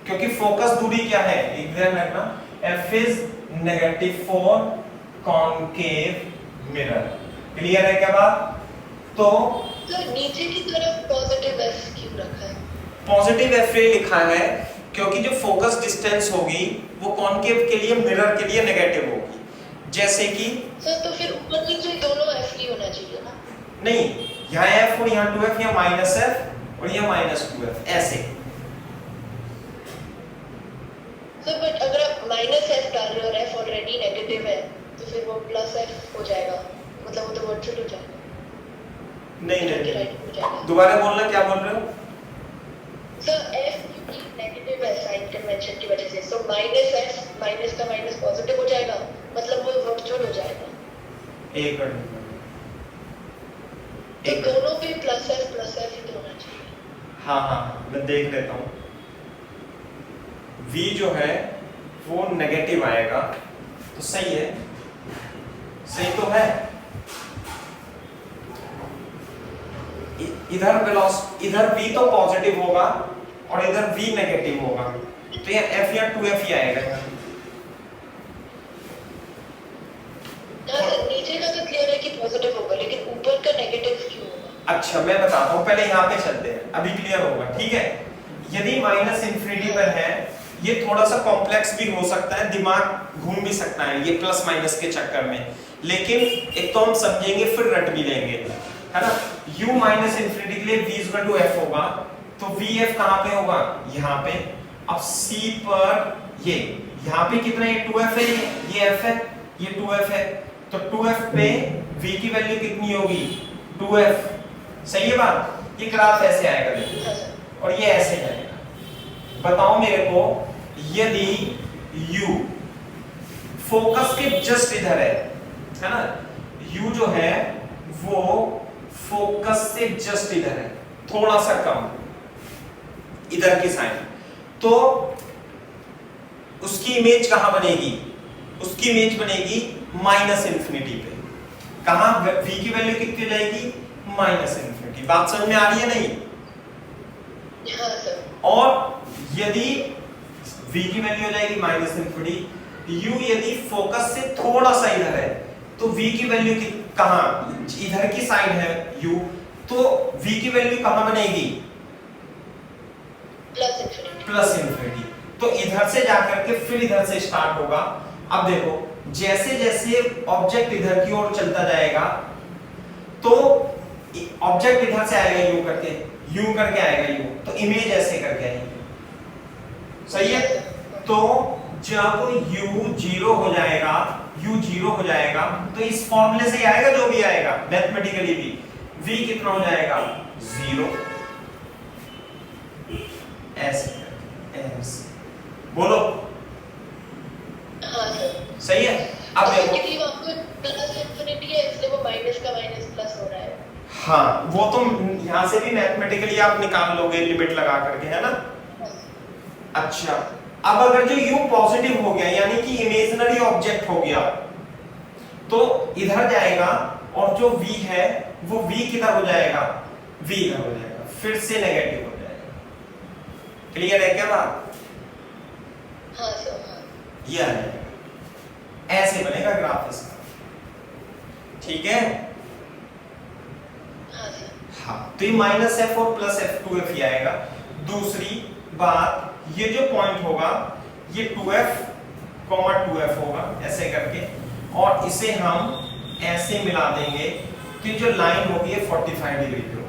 क्योंकि फोकस दूरी क्या है एक ध्यान रखना, f is negative for concave mirror. Clear है क्या बात? तो नीचे की तरफ पॉजिटिव f क्यों रखा है? पॉजिटिव f लिखा है क्योंकि जो फोकस डिस्टेंस होगी वो कॉन्केव के लिए, मिरर के लिए नेगेटिव होगी। जैसे कि सर तो फिर ऊपर नीचे दोनों f ही होना चाहिए ना? नहीं, यहाँ f और यहाँ 2f, यहाँ माइनस f और यहाँ माइनस 2f, ऐसे। सर बट अगर आप माइनस f डाल रहे हो और f ऑलरेडी नेगेटिव है तो फिर वो प्लस f हो जाएगा, मतलब वो तो वर्चुअल हो जाएगा। नहीं, दोबारा बोलना, क्या बोल रहे हो? सर f क्योंकि नेगेटिव है साइन कन्वेंशन की वजह से, सो माइनस f, माइनस का माइनस पॉजिटिव हो जाएगा, मतलब वो वर्चुअल हो जाएगा। एक मिनट, तो दोनों पे प्लस f ही तो होना चाहिए। हाँ, मैं देख लेता हूँ। v जो है वो नेगेटिव आएगा, तो सही है, सही तो है। इधर वेलोसिटी, इधर v तो पॉजिटिव होगा और इधर v नेगेटिव होगा, तो ये f या 2f ही आएगा। नीचे का तो क्लियर है कि पॉजिटिव होगा, लेकिन ऊपर का नेगेटिव क्यों होगा? अच्छा मैं बताता हूँ, पहले यहाँ पे चलते हैं, अभी क्लियर होगा, ठीक है। यदि माइनस इंफिनिटी पर है, ये थोड़ा सा कॉम्प्लेक्स भी हो सकता है, दिमाग घूम भी सकता है ये प्लस माइनस के चक्कर में, लेकिन एक तो हम समझेंगे फिर रट भी लेंगे, है ना। u माइनस इंफिनिटी के लिए v is equal to f होगा, तो vf कहाँ पे होगा, यहाँ पे। अब c पर ये यहाँ पे कितना, ये 2f है, ये f है, ये 2f है, तो 2f पे v की वैल्यू कितनी होगी, 2f। सही है बात। ये ग्राफ ऐसे आएगा देखो, और ये ऐसे जाएगा। बताओ मेरे को, यदि u फोकस के जस्ट इधर है ना, u जो है वो फोकस से जस्ट इधर है, थोड़ा सा कम इधर की साइड, तो उसकी इमेज कहां बनेगी, उसकी इमेज बनेगी माइनस इंफिनिटी पे। कहां v की वैल्यू कितनी जाएगी, माइनस इंफिनिटी। बात समझ में आ रही है नहीं? हाँ सर। और यदि v की वैल्यू हो जाएगी माइनस इंफिनिटी, u यदि फोकस से थोड़ा सा इधर है, तो v की वैल्यू कहां, इधर की साइड है u, तो v की वैल्यू कहां बनेगी, प्लस इंफिनिटी। तो इधर से जाकर के फिर इधर से स्टार्ट होगा। अब देखो जैसे जैसे ऑब्जेक्ट इधर की ओर चलता जाएगा, तो ऑब्जेक्ट इधर से आएगा यू करके आएगा यू, तो इमेज ऐसे करके आएगी। सही है। तो जब u 0 हो जाएगा, u 0 हो जाएगा, तो इस फॉर्मूले से ही आएगा जो भी आएगा मैथमेटिकली भी, v कितना हो जाएगा, 0। ऐसे बोलो। हाँ सर। सही है। अब देखो प्लस इंफिनिटी है, इसलिए वो माइनस का माइनस प्लस हो रहा है। हाँ, वो तो यहाँ से भी मैथमेटिकली आप निकाल लोगे लिमिट लगा करके, है ना। अच्छा, अब अगर जो u पॉजिटिव हो गया, यानी कि इमेजिनरी ऑब्जेक्ट हो गया, तो इधर जाएगा, और जो v है वो v किधर हो जाएगा, v इधर हो जाएगा, फिर से नेगेटिव हो जाएगा। क्लियर है क्या बात? हाँ सर। हाँ। ये ऐसे बनेगा ग्राफ इसका, ठीक है। हाँ सर। हाँ, तो ये माइनस एफ और प्लस एफ 2f ही आएगा। दूसरी बात, ये जो पॉइंट होगा ये 2f, 2f होगा ऐसे करके, और इसे हम ऐसे मिला देंगे, तो जो लाइन होगी ये 45 डिग्री पे होगी।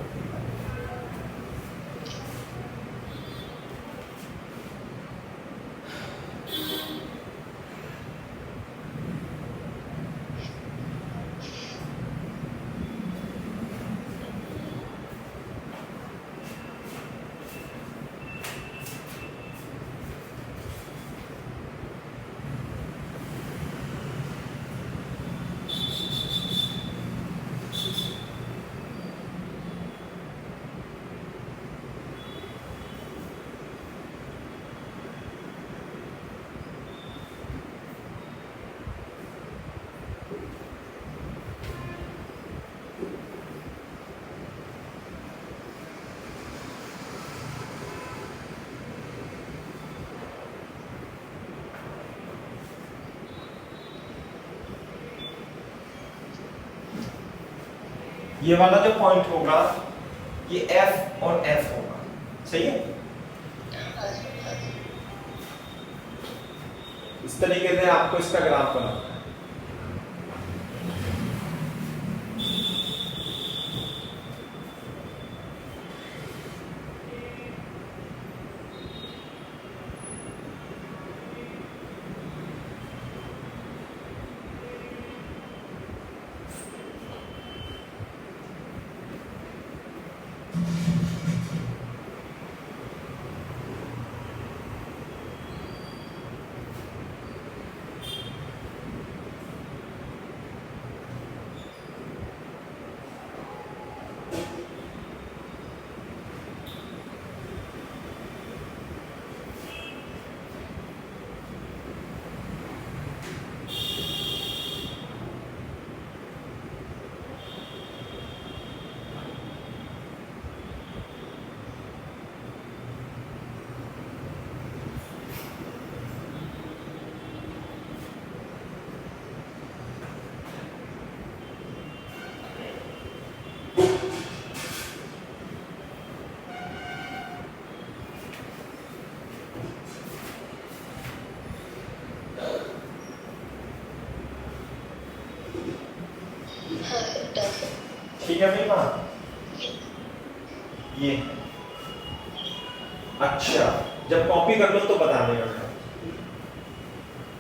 ये वाला जो पॉइंट होगा ये F और F होगा, सही है। इस तरीके से आपको इसका ग्राफ बनाना है। ठीक है भाई बात? ये अच्छा, जब कॉपी कर लो तो बता देगा।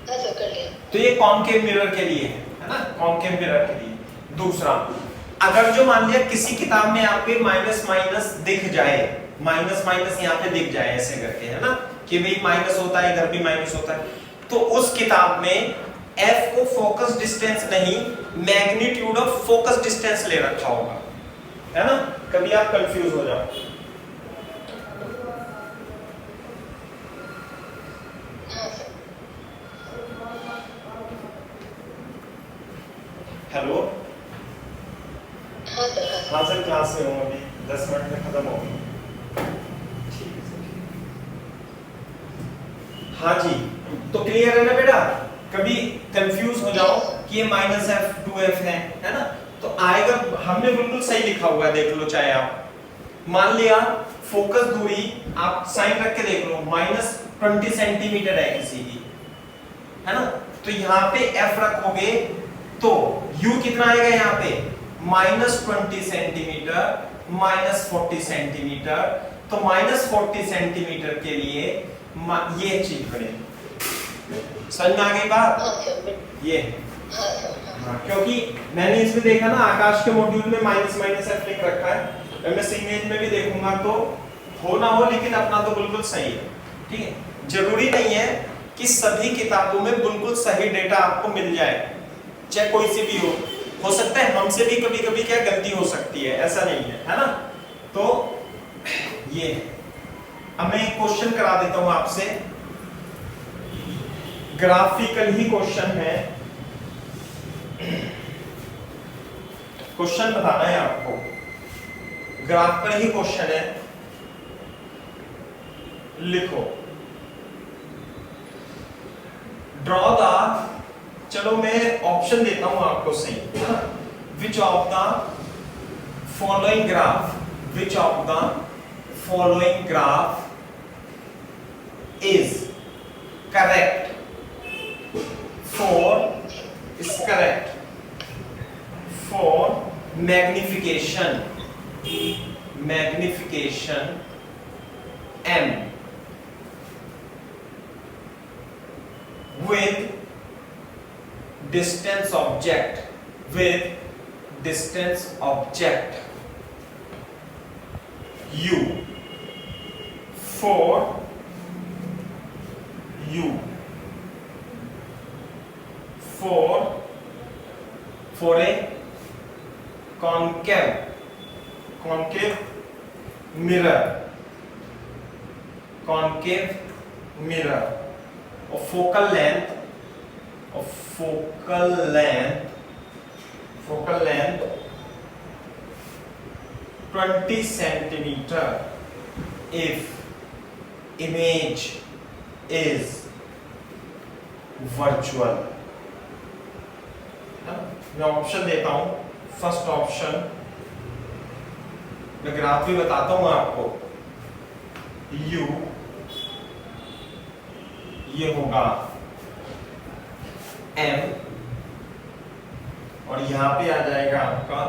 हाँ सर कर लिया। तो ये कॉनकेव मिरर के लिए है ना, कॉनकेव मिरर के लिए। दूसरा, अगर जो मान लिया किसी किताब में आप पे माइनस माइनस दिख जाए, माइनस माइनस यहाँ पे दिख जाए ऐसे करके, है ना, कि भाई माइनस होता है, इधर भी माइनस होता है, तो उस किताब में f को फोकस डिस्टेंस नहीं, मैग्नीट्यूड ऑफ फोकस डिस्टेंस ले रखा होगा, है ना, कभी आप कंफ्यूज हो जाओ। हाँ सर। हेलो, हाँ सर। हाँ सर क्लास में हूँ अभी, 10 मिनट में खत्म होगी। ठीक है सर। हाँ जी, तो क्लियर है ना बेटा? कभी कंफ्यूज हो जाओ कि ये माइनस एफ टू एफ है ना, तो आएगा, हमने बिल्कुल सही लिखा हुआ है, देख लो चाहे आप। मान लिया फोकस दूरी आप साइन रख के देख लो, -20 सेंटीमीटर है किसी की, है ना, तो यहाँ पे एफ रखोगे तो u कितना आएगा यहाँ पे, -20 सेंटीमीटर, -40 सेंटीमीटर, तो -40 सेंटीमीटर के लिए ये चीज बनेगी। समझ में आ गई बात? हाँ सर। ये हाँ सर। हाँ, क्योंकि मैंने इसमें देखा ना, आकाश के मॉड्यूल में माइनस माइनस एफ लिख रखा है, एमएस इमेज में भी देखूंगा तो हो ना हो, लेकिन अपना तो बिल्कुल सही है। ठीक है, जरूरी नहीं है कि सभी किताबों में बिल्कुल सही डेटा आपको मिल जाए, चाहे कोई सी भी हो सकता है हमसे भी कभी कभी क्या गलती हो सकती है, ऐसा नहीं है ना। तो ये अब मैं एक क्वेश्चन करा देता हूं आपसे, ग्राफिकल ही क्वेश्चन है, क्वेश्चन बताना है आपको, ग्राफ पर ही क्वेश्चन है, लिखो ड्रॉ द, चलो मैं ऑप्शन देता हूं आपको सही, which of the following graph, which of the following graph is correct for, is correct for magnification, magnification m with distance object, with distance object u for u for a concave mirror, concave mirror of focal length 20 centimeter if image is virtual। मैं option देता हूं, first option, मैं graph भी बताता हूं आपको, u ये होगा m और यहां पे आ जाएगा आपका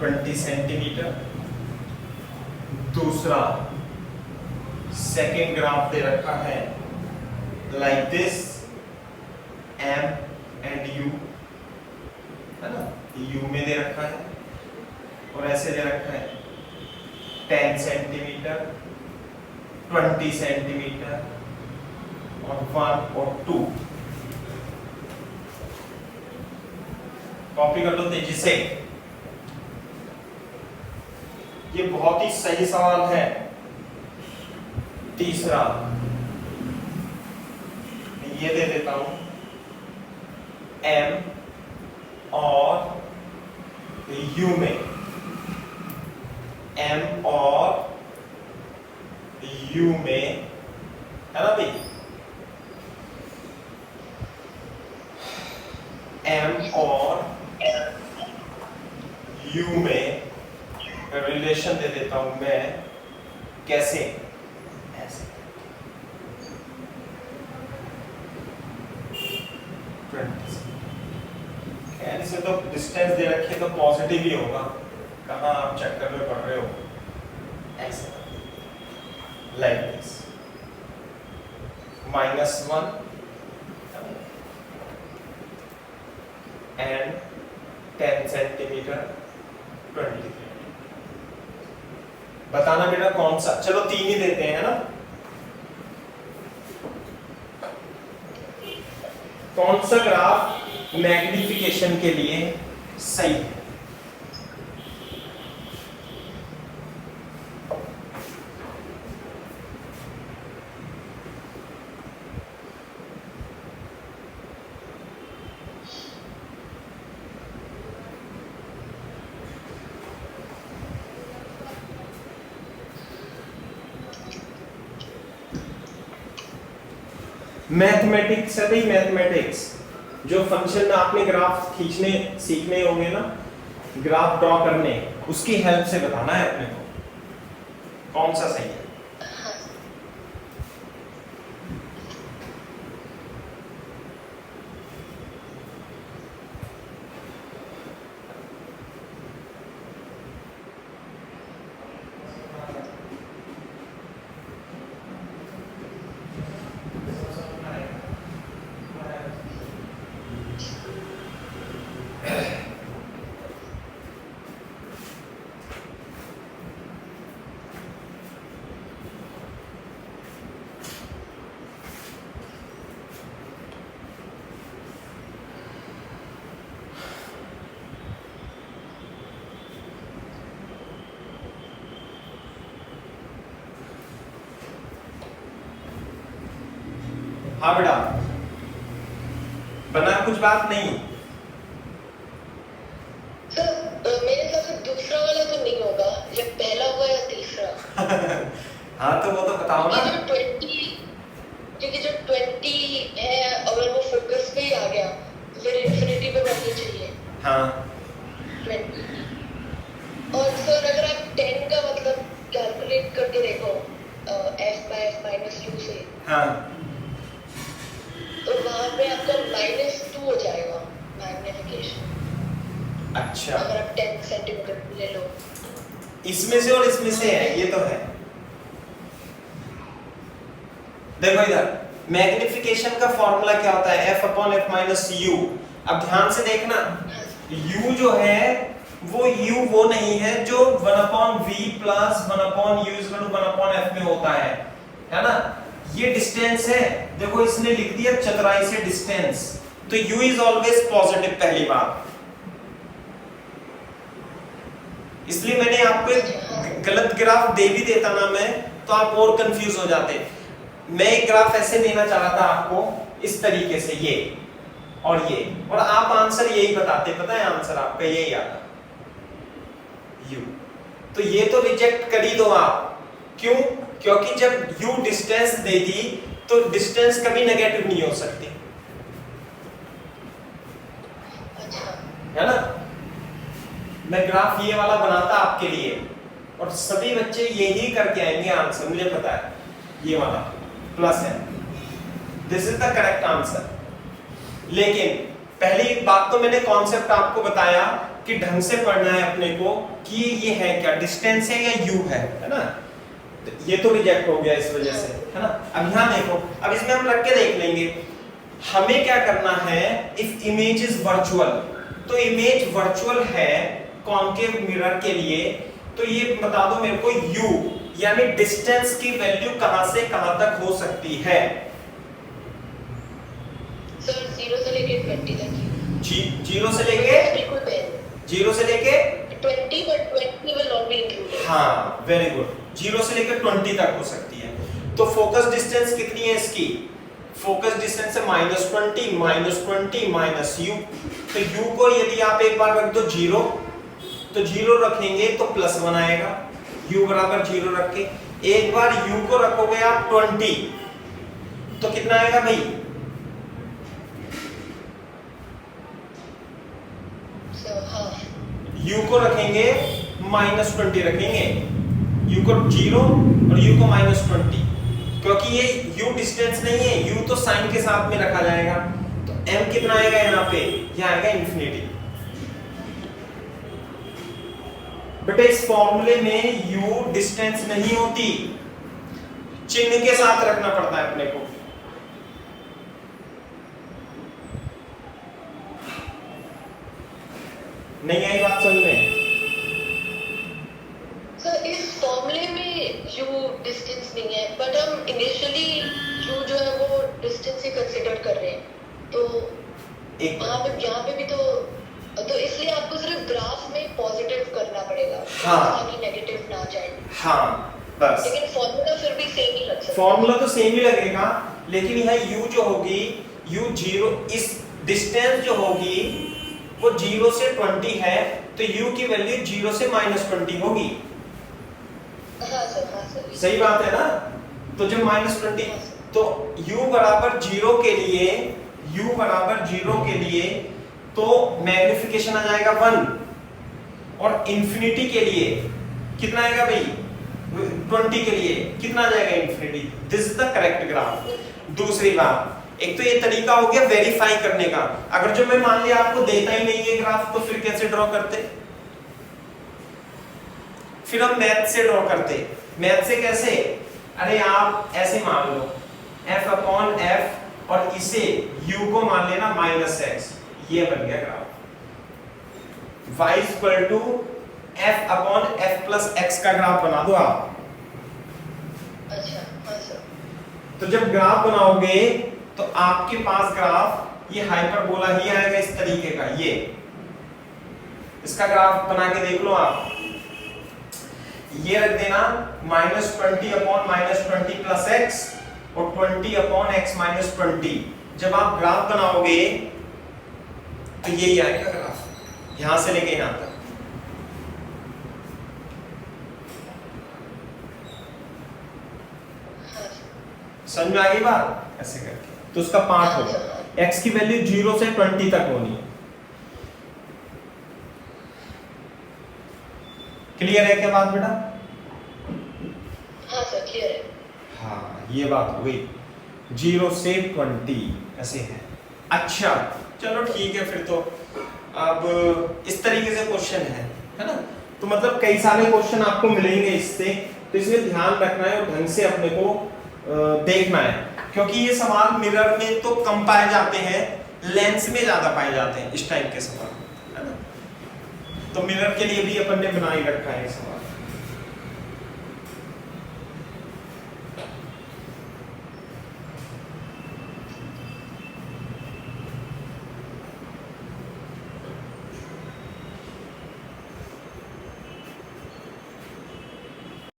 20 सेंटीमीटर। दूसरा सेकेंड ग्राफ दे रखा है like this, m and u, है ना, u में दे रखा है और ऐसे दे रखा है 10 सेंटीमीटर, 20 सेंटीमीटर और 1 और 2। कॉपी कर लो तेजी से, ये बहुत ही सही सवाल है। तीसरा ये दे देता हूं, m और u में, m और u में, है ना भाई, m और u में रिलेशन दे देता हूं मैं, कैसे, ऐसे 20, से तो डिस्टेंस दे रखी है तो पॉजिटिव ही होगा, कहाँ आप चक्कर में पड़ रहे हो। ऐसे लाइक दिस -1 एंड 10 सेंटीमीटर 20। बताना बेटा कौन सा, चलो 3 ही देते हैं, है ना। कौन सा ग्राफ मैग्निफिकेशन के लिए सही है? मैथमेटिक्स है भाई, मैथमेटिक्स। जो फंक्शन में आपने ग्राफ खींचने सीखने होंगे ना, ग्राफ ड्रॉ करने, उसकी हेल्प से बताना है अपने को कौन सा सही है। हाँ बेटा, बना कुछ बात नहीं। सर मेरे हिसाब से दूसरा वाला तो नहीं होगा, या पहला हुआ या तीसरा। हाँ तो वो तो बताओ ना। जो 20, क्योंकि जो 20 है अगर वो फोकस पे ही आ गया तो फिर इंफिनिटी पे बननी चाहिए। हाँ 20। और सर अगर आप 10 का मतलब कैलकुलेट करके देखो f/f - u से, हाँ तो वहां पे आपका -2 हो जाएगा मैग्निफिकेशन। अच्छा, अगर आप 10 सेंटीमीटर ले लो, इसमें से और इसमें से है, ये तो है। देखो इधर मैग्निफिकेशन का फॉर्मूला क्या होता है, f/f - u। अब ध्यान से देखना, u जो है वो u वो नहीं है जो 1/v + 1/u = 1/f में होता है ना। ये डिस्टेंस है, देखो इसने लिख दिया चतुराई से डिस्टेंस, तो u इज ऑलवेज पॉजिटिव, पहली बात। इसलिए मैंने आपको एक गलत ग्राफ दे भी देता ना मैं, तो आप और कंफ्यूज हो जाते। मैं एक ग्राफ ऐसे देना चाह रहा था आपको इस तरीके से, ये और ये, और आप आंसर यही बताते। पता है आंसर आपका यही आता u, तो ये तो रिजेक्ट कर ही दो आप। क्यों? क्योंकि जब u डिस्टेंस दे दी तो डिस्टेंस कभी नेगेटिव नहीं हो सकती, है ना। मैं ग्राफ ये वाला बनाता आपके लिए, और सभी बच्चे यही करके आएंगे आंसर, मुझे पता है। ये वाला प्लस है, this is the correct answer. लेकिन पहली बात तो मैंने कॉन्सेप्ट आपको बताया कि ढंग से पढ़ना है अपने को कि ये है क्या, डिस्टेंस है या u है ना। ये तो रिजेक्ट हो गया इस वजह से, है ना। अब यहाँ देखो, अब इसमें हम रख के देख लेंगे। हमें क्या करना है, इफ इमेज इज वर्चुअल, तो इमेज वर्चुअल है कॉन्केव मिरर के लिए, तो ये बता दो मेरे को u यानी डिस्टेंस की वैल्यू कहां से कहां तक हो सकती है। सर 0 से लेके 20 तक ही। 0 से लेके बिल्कुल पहले 0 से लेके 20, but 20 will not be included। हाँ वेरी गुड, 0 से लेकर 20 तक हो सकती है। तो फोकस डिस्टेंस कितनी है इसकी, फोकस डिस्टेंस है -20 माइनस u। तो u को यदि आप एक बार रख दो 0, तो 0 रखेंगे तो +1 आएगा, u बराबर 0 रख के। एक बार u को रखोगे आप 20, तो कितना आएगा भाई, u को रखेंगे -20 रखेंगे, u को 0 और u को -20, क्योंकि ये u डिस्टेंस नहीं है, u तो साइन के साथ में रखा जाएगा। तो m कितना आएगा यहाँ पे, यहाँ आएगा इंफिनिटी। बेटे इस फॉर्मूले में u डिस्टेंस नहीं होती, चिन्ह के साथ रखना पड़ता है अपने को। नहीं आई बात समझ में? सर इस फॉर्मूले में u डिस्टेंस नहीं है, बट हम इनिशियली u जो है वो डिस्टेंस ही कंसीडर कर रहे हैं, तो एक यहाँ पे भी तो इसलिए आपको सिर्फ ग्राफ में पॉजिटिव करना पड़ेगा, हाँ, ताकि नेगेटिव ना जाए। हाँ बस, लेकिन फॉर्मूला फिर भी सेम ही लग सकता है। फॉर्मूला तो सेम ही लगेगा, लेकिन यहाँ u जो होगी, u 0, इस डिस्टेंस जो होगी वो 0 से 20 है, तो u की वैल्यू 0 से -20 होगी। हाँ सर सही बात है ना? तो जब -20, तो u बराबर 0 के लिए, u बराबर 0 के लिए तो मैग्निफिकेशन आ जाएगा 1, और इंफिनिटी के लिए कितना आएगा भाई? 20 के लिए कितना आ जाएगा infinity? This is the correct graph. दूसरी बात, एक तो ये तरीका हो गया वेरीफाई करने का। अगर जो मैं मान लिया आपको देता ही नहीं है ग्राफ, तो फिर कैसे ड्रॉ करते? फिर हम मैथ से ड्रॉ करते। मैथ से कैसे? अरे आप ऐसे मान लो f/f और इसे u को मान लेना -x, ये बन गया ग्राफ। y = f/f+x का ग्राफ बना दो आप। अच्छा हाँ सर। तो जब ग्राफ बनाओगे तो आपके पास ग्राफ ये हाइपरबोला ही आएगा इस तरीके का। ये इसका ग्राफ बना के देख लो आप, ये रख देना -20/-20 x और 20/x - 20। जब आप ग्राफ बनाओगे तो यही आएगा ग्राफ, यहां से लेके यहां तक। समझ में आ गई बात? ऐसे करके तो उसका पार्ट होगा, x की वैल्यू 0 से 20 तक होनी है। क्लियर है क्या बात बेटा? हाँ सर क्लियर है। हाँ ये बात हो गई, 0 से 20 ऐसे है। अच्छा चलो ठीक है, फिर तो अब इस तरीके से क्वेश्चन है ना? तो मतलब कई सारे क्वेश्चन आपको मिलेंगे इससे, तो इसमें ध्यान रखना है और ढंग से अपने को देखना है, क्योंकि ये सवाल मिरर में तो कम पाए जाते हैं, लेंस में ज्यादा पाए जाते हैं इस टाइप के सवाल, है ना? तो मिरर के लिए भी अपन ने बना ही रखा है सवाल।